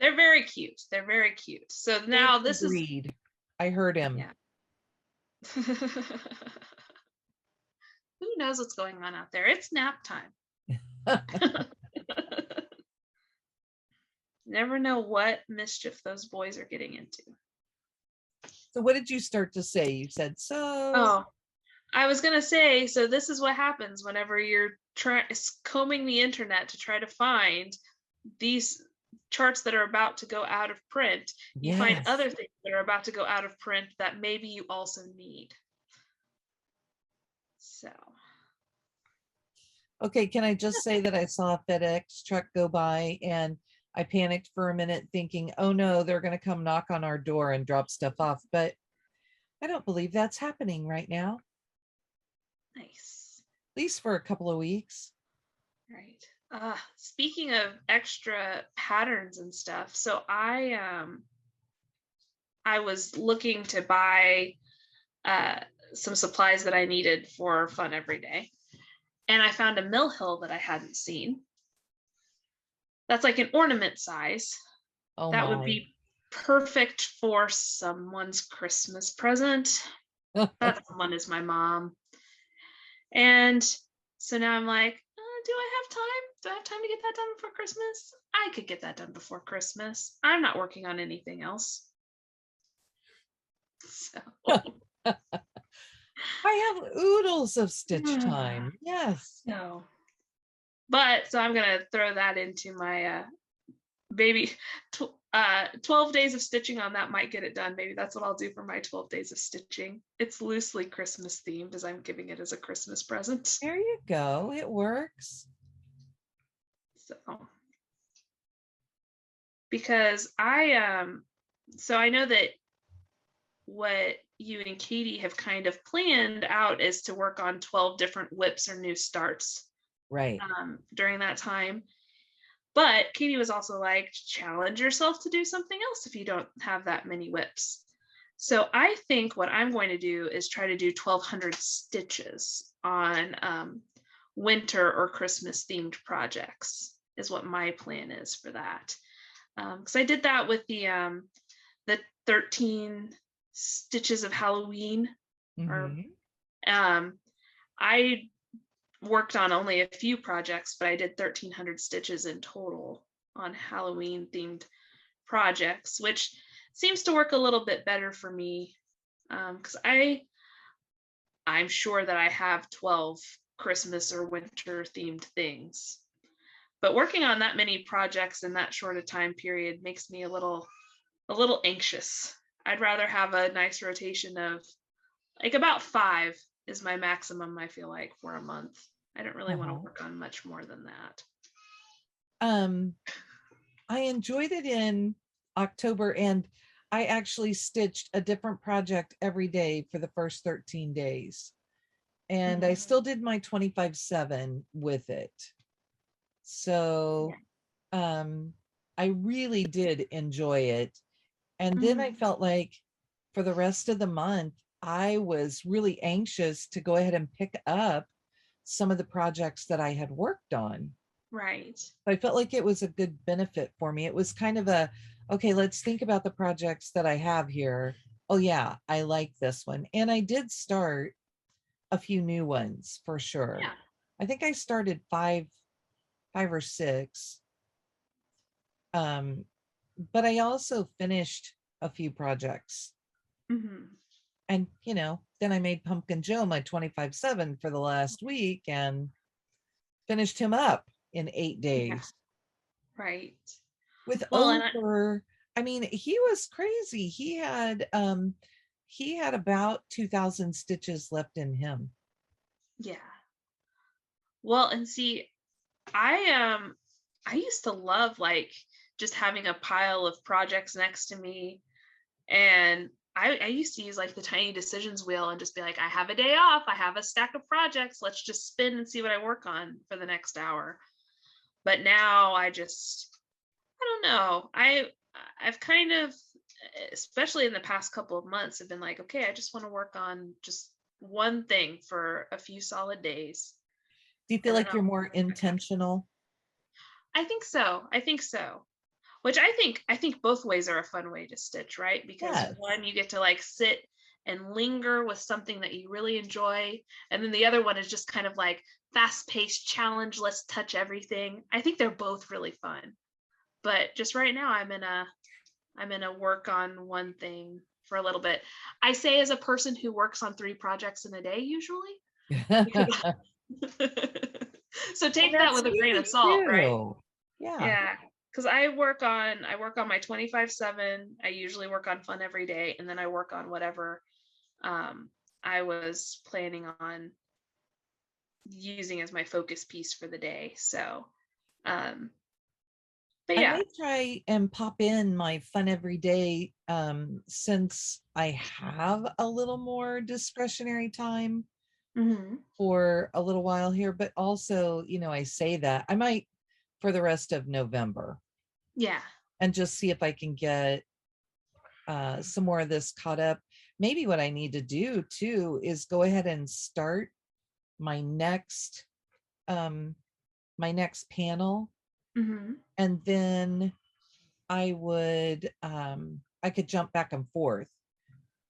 Speaker 2: They're very cute. They're very cute. So now this is.
Speaker 1: I heard him.
Speaker 2: Yeah. Who knows what's going on out there? It's nap time. Never know what mischief those boys are getting into.
Speaker 1: So what did you start to say? You said so.
Speaker 2: Oh, I was going to say, so this is what happens whenever you're combing the internet to try to find these charts that are about to go out of print. You find other things that are about to go out of print that maybe you also need. So.
Speaker 1: Okay, can I just say that I saw a FedEx truck go by and I panicked for a minute thinking, oh no, they're going to come knock on our door and drop stuff off. But I don't believe that's happening right now.
Speaker 2: Nice.
Speaker 1: At least for a couple of weeks.
Speaker 2: Right. Speaking of extra patterns and stuff, so I was looking to buy some supplies that I needed for Fun Every Day. And I found a mill hill that I hadn't seen. That's like an ornament size. Oh, that would be perfect for someone's Christmas present. That someone is my mom. And so now I'm like, do I have time? Do I have time to get that done before Christmas? I could get that done before Christmas. I'm not working on anything else. So.
Speaker 1: I have oodles of stitch time. Yes.
Speaker 2: No. But so I'm going to throw that into my baby 12 days of stitching on that might get it done. Maybe that's what I'll do for my 12 days of stitching. It's loosely Christmas themed as I'm giving it as a Christmas present.
Speaker 1: There you go. It works.
Speaker 2: So because I know that what you and Katie have kind of planned out is to work on 12 different whips or new starts during that time. But Katie was also like, challenge yourself to do something else if you don't have that many whips. So I think what I'm going to do is try to do 1,200 stitches on winter or Christmas themed projects is what my plan is for that. Because I did that with the 13 stitches of Halloween. Mm-hmm. Or I worked on only a few projects, but I did 1,300 stitches in total on Halloween themed projects, which seems to work a little bit better for me, because I'm sure that I have 12 Christmas or winter themed things. But working on that many projects in that short a time period makes me a little anxious. I'd rather have a nice rotation of like about 5 is my maximum, I feel like, for a month. I don't really want to work on much more than that.
Speaker 1: I enjoyed it in October, and I actually stitched a different project every day for the first 13 days. And I still did my 25/7 with it. So I really did enjoy it. And then I felt like for the rest of the month, I was really anxious to go ahead and pick up some of the projects that I had worked on.
Speaker 2: Right.
Speaker 1: I felt like it was a good benefit for me. It was kind of a, okay, let's think about the projects that I have here. Oh yeah, I like this one. And I did start a few new ones for sure.
Speaker 2: Yeah.
Speaker 1: I think I started five or six. But I also finished a few projects. And then I made Pumpkin Joe my 25/7 for the last week and finished him up in 8 days.
Speaker 2: Yeah. Right.
Speaker 1: With
Speaker 2: Well,
Speaker 1: I mean, he was crazy. He had about 2,000 stitches left in him.
Speaker 2: Yeah. Well, and see, I used to love like just having a pile of projects next to me, and I used to use like the tiny decisions wheel and just be like, I have a day off, I have a stack of projects, let's just spin and see what I work on for the next hour. But now I don't know. I've kind of, especially in the past couple of months, have been like, okay, I just want to work on just one thing for a few solid days.
Speaker 1: Do you feel like you're more intentional?
Speaker 2: I think so. Which I think both ways are a fun way to stitch, right? Because one, you get to like sit and linger with something that you really enjoy, and then the other one is just kind of like fast-paced challenge, let's touch everything. I think they're both really fun. But just right now I'm in a work on one thing for a little bit. I say as a person who works on 3 projects in a day usually. So take that with a grain of salt, right? Yeah. Because I work on my 25/7. I usually work on fun every day, and then I work on whatever I was planning on using as my focus piece for the day. So but yeah.
Speaker 1: I may try and pop in my fun every day since I have a little more discretionary time for a little while here, but also, I say that I might for the rest of November.
Speaker 2: Yeah.
Speaker 1: And just see if I can get some more of this caught up. Maybe what I need to do too is go ahead and start my next panel. And then I could jump back and forth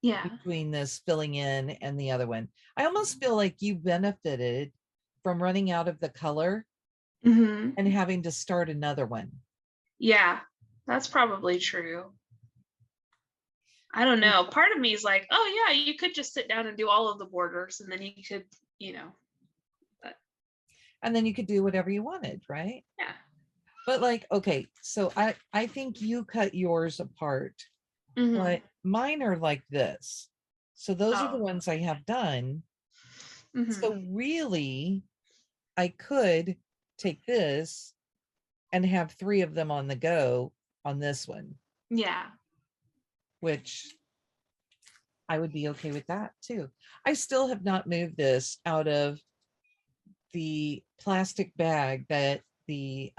Speaker 1: between this filling in and the other one. I almost feel like you benefited from running out of the color and having to start another one.
Speaker 2: Yeah, that's probably true. I don't know. Part of me is like, oh yeah, you could just sit down and do all of the borders, and then you could, but...
Speaker 1: and then you could do whatever you wanted, right?
Speaker 2: Yeah.
Speaker 1: But like, okay, so I think you cut yours apart, but mine are like this. So those are the ones I have done. So really, I could take this and have 3 of them on the go on this one.
Speaker 2: Yeah.
Speaker 1: Which I would be okay with that too. I still have not moved this out of the plastic bag that the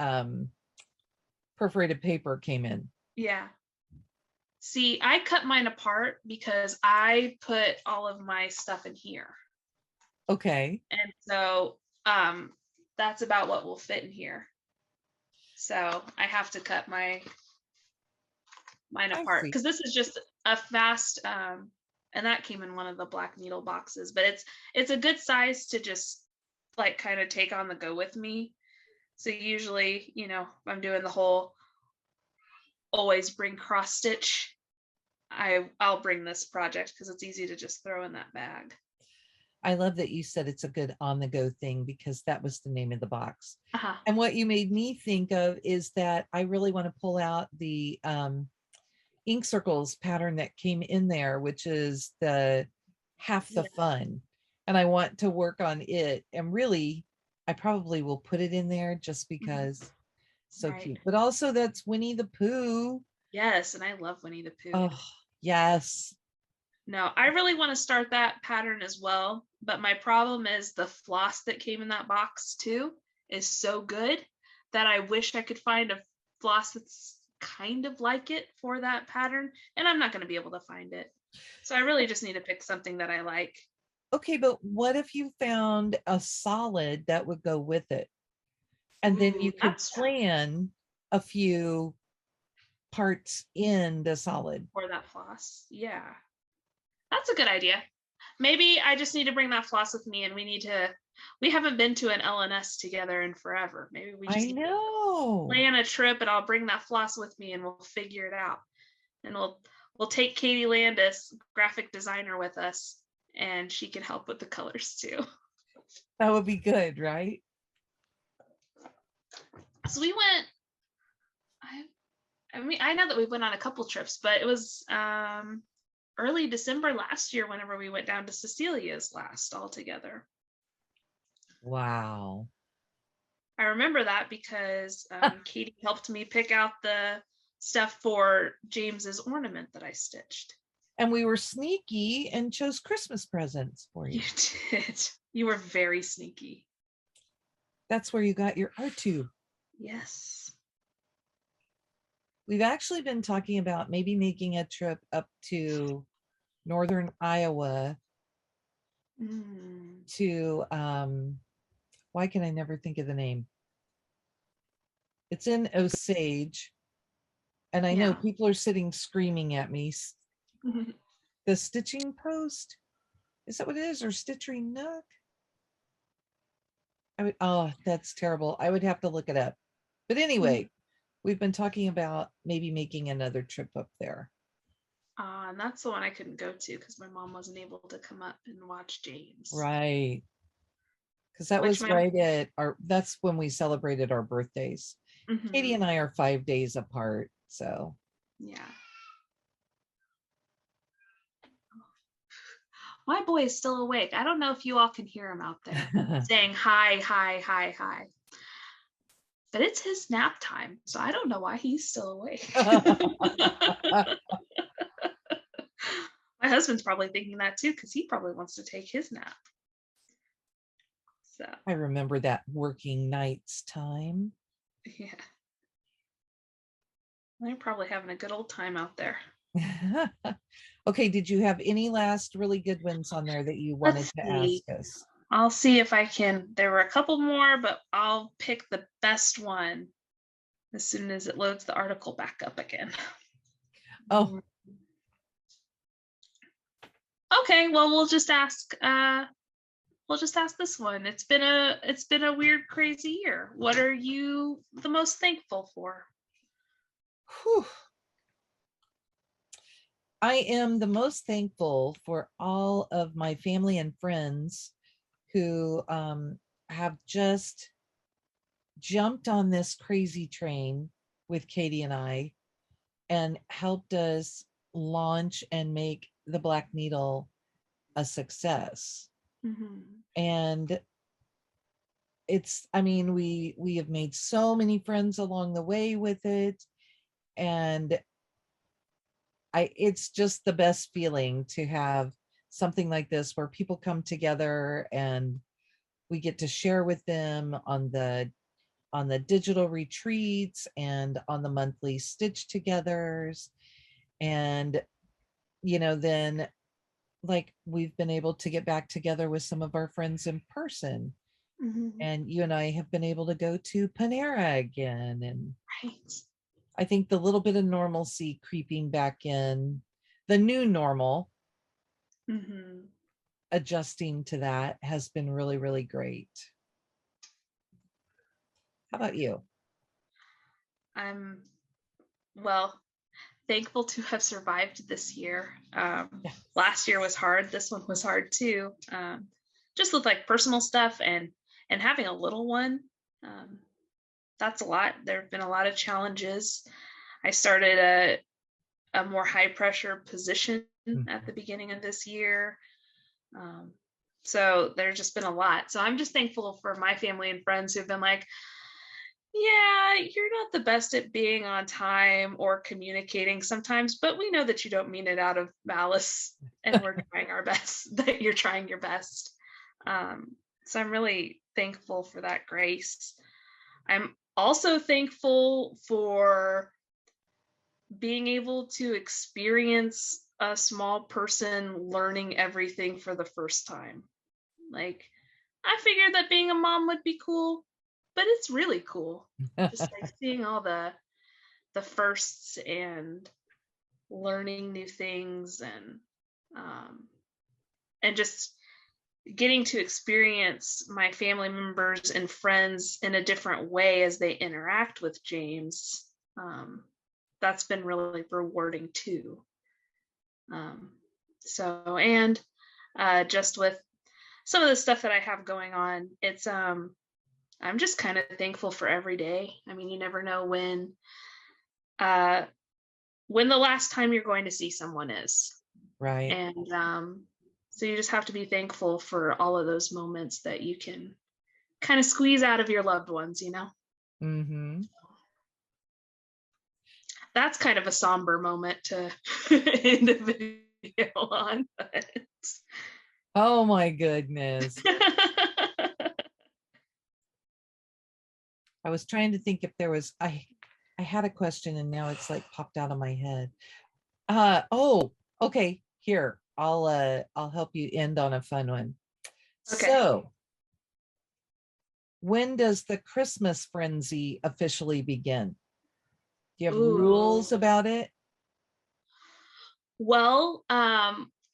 Speaker 1: perforated paper came in.
Speaker 2: Yeah. See, I cut mine apart because I put all of my stuff in here.
Speaker 1: Okay.
Speaker 2: And so that's about what will fit in here. So I have to cut mine apart because this is just a fast and that came in one of the black needle boxes, but it's a good size to just like kind of take on the go with me. So usually, if I'm doing the whole always bring cross stitch, I'll bring this project because it's easy to just throw in that bag.
Speaker 1: I love that you said it's a good on the go thing, because that was the name of the box.
Speaker 2: Uh-huh.
Speaker 1: And what you made me think of is that I really want to pull out the ink circles pattern that came in there, which is the half the fun. And I want to work on it. And really, I probably will put it in there just because so
Speaker 2: Right.
Speaker 1: cute. But also that's Winnie the Pooh.
Speaker 2: Yes, and I love Winnie the Pooh.
Speaker 1: Oh, yes.
Speaker 2: No, I really want to start that pattern as well. But my problem is the floss that came in that box too is so good that I wish I could find a floss that's kind of like it for that pattern. And I'm not going to be able to find it. So I really just need to pick something that I like.
Speaker 1: Okay, but what if you found a solid that would go with it? And then you could plan a few parts in the solid.
Speaker 2: For that floss. Yeah. That's a good idea. Maybe I just need to bring that floss with me, and we haven't been to an LNS together in forever. Maybe we just plan a trip, and I'll bring that floss with me and we'll figure it out. And we'll take Katie Landis, graphic designer, with us, and she can help with the colors too.
Speaker 1: That would be good, right?
Speaker 2: So we went, I know that we went on a couple trips, but it was early December last year whenever we went down to Cecilia's last all together.
Speaker 1: Wow.
Speaker 2: I remember that because Katie helped me pick out the stuff for James's ornament that I stitched.
Speaker 1: And we were sneaky and chose Christmas presents for you.
Speaker 2: You did. You were very sneaky.
Speaker 1: That's where you got your art tube.
Speaker 2: Yes.
Speaker 1: We've actually been talking about maybe making a trip up to northern Iowa to why can I never think of the name? It's in Osage. And I know people are sitting screaming at me. The Stitching Post, is that what it is? Or Stitchery Nook? Oh, that's terrible. I would have to look it up. But anyway, we've been talking about maybe making another trip up there.
Speaker 2: And that's the one I couldn't go to because my mom wasn't able to come up and watch James.
Speaker 1: Right. Because that was right at that's when we celebrated our birthdays. Katie and I are 5 days apart. So
Speaker 2: yeah. My boy is still awake. I don't know if you all can hear him out there saying hi, hi, hi, hi. But it's his nap time, so I don't know why he's still awake. My husband's probably thinking that too, because he probably wants to take his nap. So
Speaker 1: I remember that working nights time.
Speaker 2: Yeah. They're probably having a good old time out there.
Speaker 1: Okay, did you have any last really good ones on there that you wanted to ask us?
Speaker 2: I'll see if I can. There were a couple more, but I'll pick the best one as soon as it loads the article back up again.
Speaker 1: Oh.
Speaker 2: Okay, well, we'll just ask this one. It's been a weird, crazy year. What are you the most thankful for?
Speaker 1: Whew. I am the most thankful for all of my family and friends who have just jumped on this crazy train with Katie and I and helped us launch and make the Black Needle a success. And it's, I mean, we have made so many friends along the way with it, and it's just the best feeling to have something like this where people come together and we get to share with them on the digital retreats and on the monthly stitch togethers. And then like we've been able to get back together with some of our friends in person. And you and I have been able to go to Panera again, and I think the little bit of normalcy creeping back in, the new normal, adjusting to that has been really, really great. How about you?
Speaker 2: I'm, well, thankful to have survived this year.
Speaker 1: Yeah.
Speaker 2: Last year was hard. This one was hard too. Just with like personal stuff and having a little one. Um, that's a lot. There have been a lot of challenges. I started a more high pressure position at the beginning of this year. So there's just been a lot. So I'm just thankful for my family and friends who've been like, yeah, you're not the best at being on time or communicating sometimes, but we know that you don't mean it out of malice and we're trying our best, that you're trying your best. So I'm really thankful for that grace. I'm also thankful for being able to experience a small person learning everything for the first time. Like, I figured that being a mom would be cool, but it's really cool. Just like seeing all the firsts and learning new things and just getting to experience my family members and friends in a different way as they interact with James. That's been really rewarding too. So, and just with some of the stuff that I have going on, it's I'm just kind of thankful for every day. I mean, you never know when the last time you're going to see someone is.
Speaker 1: Right.
Speaker 2: And so you just have to be thankful for all of those moments that you can kind of squeeze out of your loved ones, you know?
Speaker 1: Mm-hmm.
Speaker 2: That's kind of a somber moment to end the video on. But...
Speaker 1: Oh my goodness. I was trying to think if there was, I had a question and now it's like popped out of my head. Oh, okay. Here, I'll help you end on a fun one.
Speaker 2: Okay.
Speaker 1: So, when does the Christmas frenzy officially begin? Do you have rules about it?
Speaker 2: Well,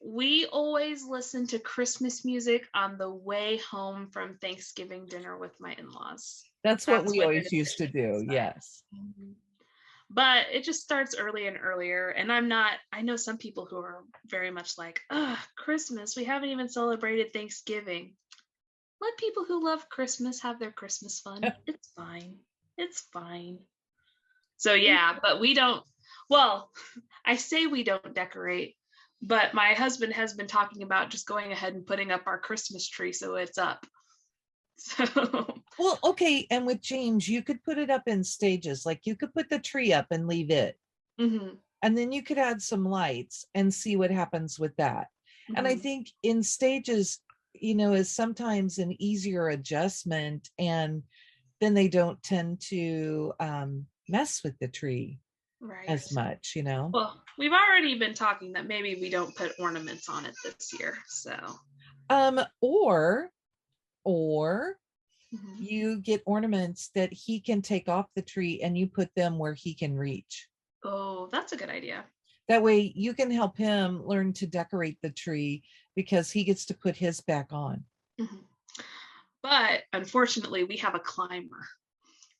Speaker 2: we always listen to Christmas music on the way home from Thanksgiving dinner with my in-laws.
Speaker 1: That's what we always used to do. Yes.
Speaker 2: But it just starts early and earlier. And I know some people who are very much like, Christmas, we haven't even celebrated Thanksgiving. Let people who love Christmas have their Christmas fun. It's fine. It's fine. So yeah, but we don't, well, I say we don't decorate, but my husband has been talking about just going ahead and putting up our Christmas tree so it's up. So
Speaker 1: well, okay, and with James, you could put it up in stages. Like you could put the tree up and leave it, and then you could add some lights and see what happens with that. And I think in stages, is sometimes an easier adjustment, and then they don't tend to mess with the tree as much.
Speaker 2: Well, we've already been talking that maybe we don't put ornaments on it this year. So
Speaker 1: or you get ornaments that he can take off the tree and you put them where he can reach.
Speaker 2: Oh, that's a good idea.
Speaker 1: That way you can help him learn to decorate the tree because he gets to put his back on.
Speaker 2: But unfortunately, we have a climber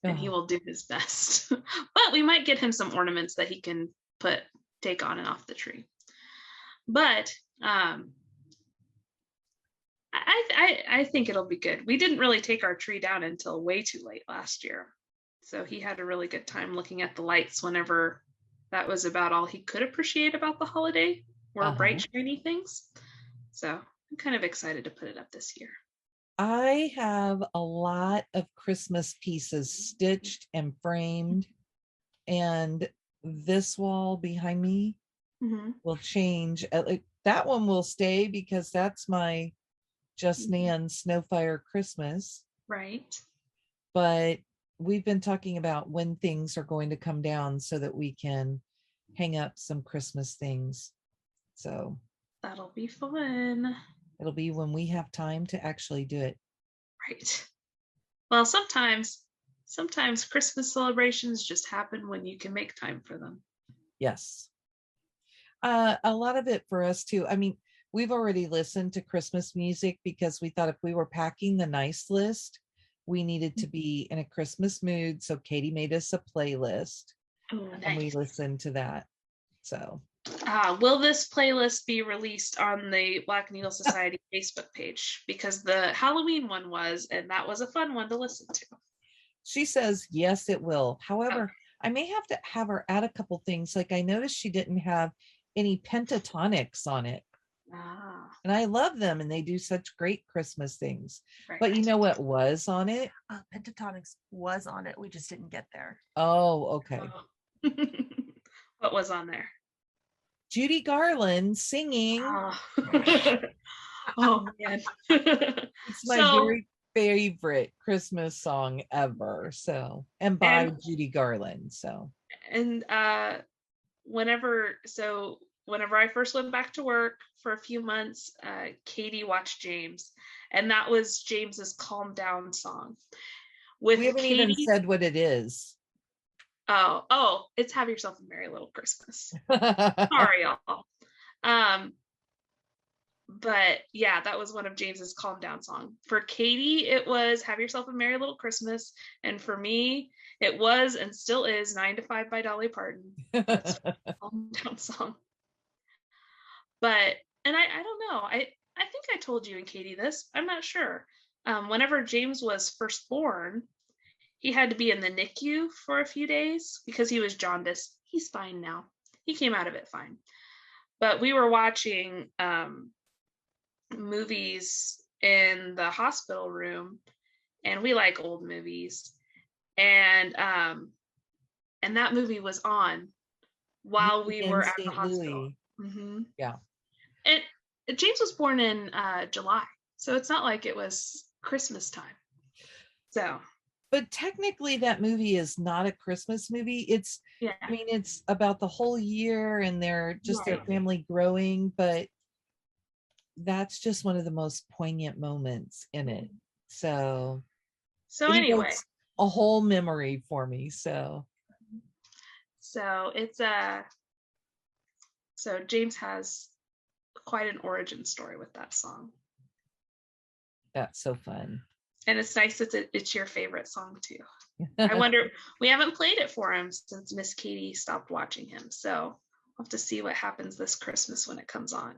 Speaker 2: and he will do his best. But we might get him some ornaments that he can take on and off the tree. But I think it'll be good. We didn't really take our tree down until way too late last year. So he had a really good time looking at the lights whenever that was about all he could appreciate about the holiday, were bright, shiny things. So I'm kind of excited to put it up this year.
Speaker 1: I have a lot of Christmas pieces stitched and framed, and this wall behind me will change. That one will stay because that's my Just Nan Snowfire Christmas.
Speaker 2: Right.
Speaker 1: But we've been talking about when things are going to come down so that we can hang up some Christmas things. So
Speaker 2: that'll be fun.
Speaker 1: It'll be when we have time to actually do it.
Speaker 2: Right. Well, sometimes Christmas celebrations just happen when you can make time for them.
Speaker 1: Yes. A lot of it for us too. I mean, we've already listened to Christmas music because we thought if we were packing the nice list, we needed to be in a Christmas mood. So Katie made us a playlist and we listened to that. So
Speaker 2: will this playlist be released on the Black Needle Society Facebook page? Because the Halloween one was, and that was a fun one to listen to.
Speaker 1: She says, yes, it will. However, I may have to have her add a couple things. Like I noticed she didn't have any pentatonics on it. And I love them and they do such great Christmas things. Right. But you know what was on it?
Speaker 3: Pentatonics was on it. We just didn't get there.
Speaker 1: Oh, okay.
Speaker 2: What was on there?
Speaker 1: Judy Garland singing.
Speaker 2: Oh man.
Speaker 1: It's my very favorite Christmas song ever. So, and by Judy Garland. So,
Speaker 2: and whenever I first went back to work for a few months, Katie watched James, and that was James's Calm Down song.
Speaker 1: We haven't even said what it is.
Speaker 2: Oh, it's Have Yourself a Merry Little Christmas. Sorry, y'all. But yeah, that was one of James's Calm Down song. For Katie, it was Have Yourself a Merry Little Christmas. And for me, it was and still is 9 to 5 by Dolly Parton. That's a Calm Down song. But, and I don't know, I think I told you and Katie this, I'm not sure. Whenever James was first born, he had to be in the NICU for a few days because he was jaundiced. He's fine now. He came out of it fine. But we were watching movies in the hospital room, and we like old movies. And that movie was on while we were at the hospital. Mm-hmm.
Speaker 1: Yeah.
Speaker 2: And James was born in July, so it's not like it was Christmas time. So,
Speaker 1: but technically that movie is not a Christmas movie. It's, I mean, it's about the whole year and they're just their family growing, but that's just one of the most poignant moments in it. So
Speaker 2: anyway,
Speaker 1: a whole memory for me. So
Speaker 2: it's so James has quite an origin story with that song.
Speaker 1: That's so fun.
Speaker 2: And it's nice that it's your favorite song too. I wonder, we haven't played it for him since Miss Katie stopped watching him. So we'll have to see what happens this Christmas when it comes on.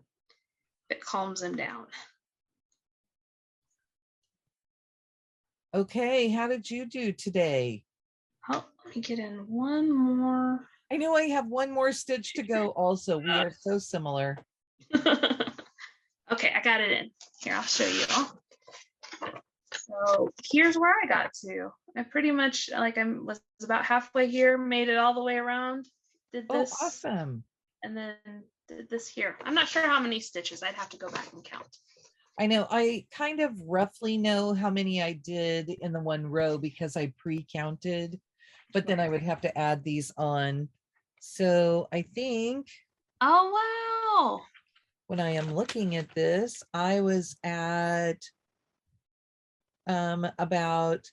Speaker 2: It calms him down.
Speaker 1: Okay, how did you do today?
Speaker 2: Oh, let me get in one more.
Speaker 1: I know I have one more stitch to go also. We are so similar.
Speaker 2: Okay, I got it in. Here, I'll show you all. So here's where I got to. I pretty much, was about halfway here, made it all the way around, did this.
Speaker 1: Oh, awesome.
Speaker 2: And then did this here. I'm not sure how many stitches. I'd have to go back and count.
Speaker 1: I know. I kind of roughly know how many I did in the one row because I pre-counted, but then I would have to add these on. So I think.
Speaker 2: Oh, wow.
Speaker 1: When I am looking at this, I was at about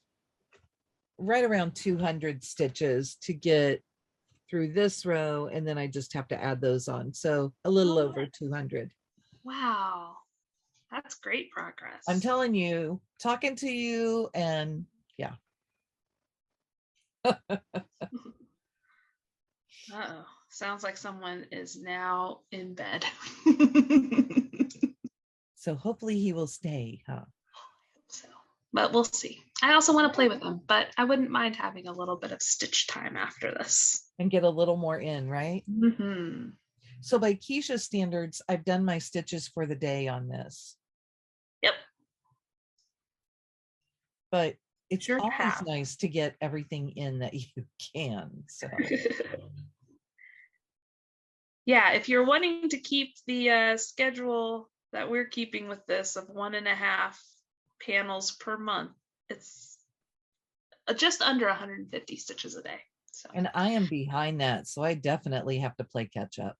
Speaker 1: right around 200 stitches to get through this row, and then I just have to add those on. So a little over 200.
Speaker 2: Wow, that's great progress.
Speaker 1: I'm telling you, talking to you, and yeah.
Speaker 2: Uh-oh, sounds like someone is now in bed.
Speaker 1: So hopefully he will stay, huh?
Speaker 2: So, but we'll see. I also want to play with him, but I wouldn't mind having a little bit of stitch time after this.
Speaker 1: And get a little more in, right?
Speaker 2: Mm-hmm.
Speaker 1: So by Keisha standards, I've done my stitches for the day on this.
Speaker 2: Yep.
Speaker 1: But it's always nice to get everything in that you can. So.
Speaker 2: Yeah, if you're wanting to keep the schedule that we're keeping with this of 1.5 panels per month, it's just under 150 stitches a day. So.
Speaker 1: And I am behind that, so I definitely have to play catch up.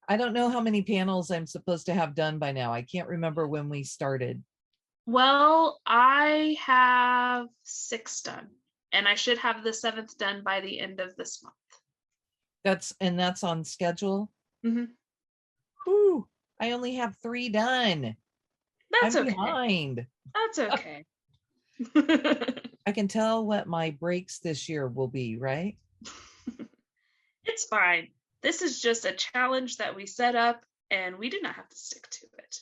Speaker 1: I don't know how many panels I'm supposed to have done by now. I can't remember when we started.
Speaker 2: Well, I have 6 done, and I should have the 7th done by the end of this month.
Speaker 1: That's on schedule.
Speaker 2: Mm-hmm.
Speaker 1: Whew, I only have 3 done.
Speaker 2: That's
Speaker 1: I'm
Speaker 2: okay.
Speaker 1: behind.
Speaker 2: That's okay.
Speaker 1: I can tell what my breaks this year will be, right?
Speaker 2: It's fine. This is just a challenge that we set up and we do not have to stick to it.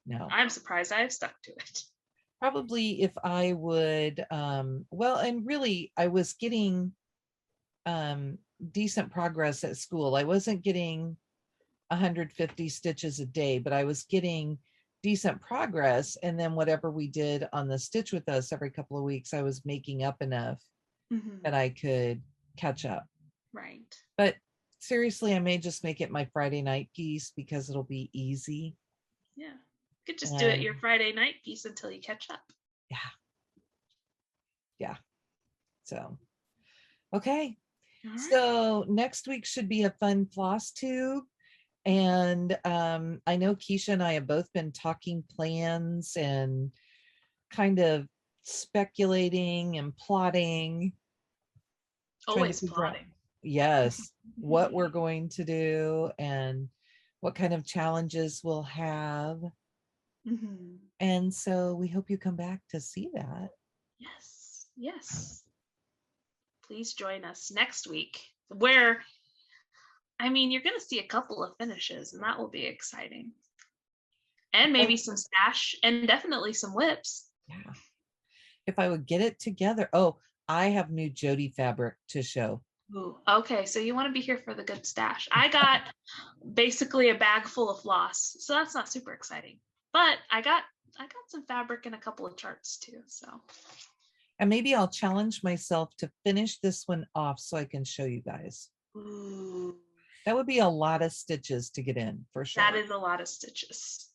Speaker 1: No.
Speaker 2: I'm surprised I've stuck to it.
Speaker 1: Probably if I would, well, and really I was getting decent progress at school. I wasn't getting 150 stitches a day, but I was getting decent progress. And then whatever we did on the Stitch With Us every couple of weeks, I was making up enough that I could catch up.
Speaker 2: Right.
Speaker 1: But seriously, I may just make it my Friday night piece because it'll be easy.
Speaker 2: Yeah. You could just do it your Friday night piece until you catch up.
Speaker 1: Yeah. Yeah. So, okay.
Speaker 2: Right.
Speaker 1: So next week should be a fun Flosstube. And I know Keisha and I have both been talking plans and kind of speculating and plotting.
Speaker 2: Always plotting.
Speaker 1: Yes, what we're going to do and what kind of challenges we'll have. And so we hope you come back to see that.
Speaker 2: Yes. Yes. Please join us next week where, I mean, you're going to see a couple of finishes and that will be exciting. And maybe some stash and definitely some whips.
Speaker 1: Yeah. If I would get it together. Oh, I have new Jody fabric to show.
Speaker 2: Ooh, okay, so you want to be here for the good stash. I got basically a bag full of floss, so that's not super exciting. But I got some fabric and a couple of charts too. So,
Speaker 1: and maybe I'll challenge myself to finish this one off so I can show you guys.
Speaker 2: Ooh.
Speaker 1: That would be a lot of stitches to get in for sure.
Speaker 2: That is a lot of stitches,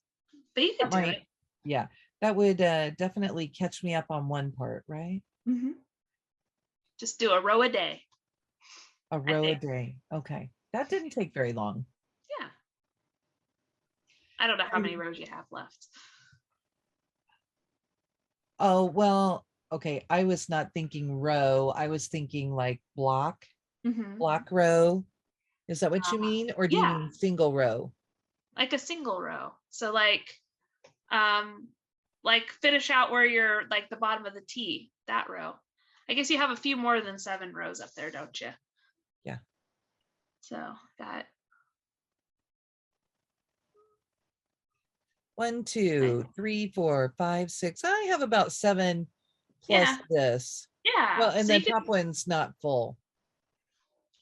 Speaker 2: but you can do it.
Speaker 1: Yeah, that would definitely catch me up on one part, right?
Speaker 2: Just do a row a day.
Speaker 1: A row a day. Okay, that didn't take very long.
Speaker 2: Yeah. I don't know how many rows you have left.
Speaker 1: Oh, well, okay. I was not thinking row. I was thinking like block, block row. Is that what you mean? Or do you mean single row?
Speaker 2: Like a single row. So like finish out where you're like the bottom of the T, that row. I guess you have a few more than 7 rows up there, don't you?
Speaker 1: Yeah.
Speaker 2: So got
Speaker 1: 1, 2, 3, 4, 5, 6. I have about 7 plus this.
Speaker 2: Yeah.
Speaker 1: Well, and so the top one's not full.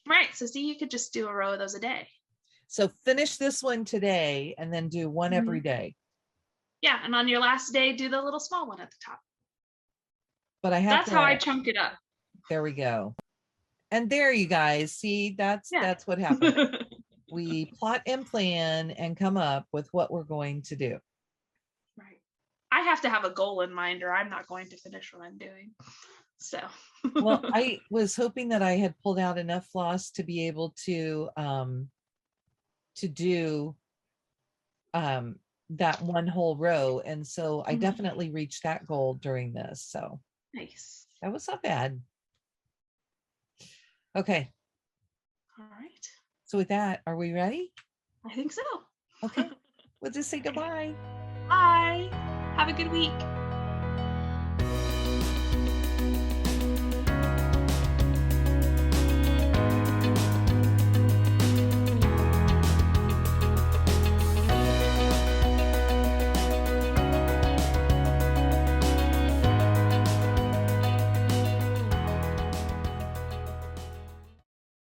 Speaker 2: Right. So see, you could just do a row of those a day.
Speaker 1: So finish this one today and then do one every day.
Speaker 2: Yeah. And on your last day, do the little small one at the top.
Speaker 1: But I have
Speaker 2: That's how I chunk it up.
Speaker 1: There we go. And there you guys see, that's what happens. We plot and plan and come up with what we're going to do.
Speaker 2: Right. I have to have a goal in mind or I'm not going to finish what I'm doing. So
Speaker 1: well, I was hoping that I had pulled out enough floss to be able to do that one whole row. And so I definitely reached that goal during this. So
Speaker 2: nice.
Speaker 1: That was not bad. Okay.
Speaker 2: All right.
Speaker 1: So with that, are we ready?
Speaker 2: I think so.
Speaker 1: Okay. We'll just say goodbye.
Speaker 2: Bye. Have a good week.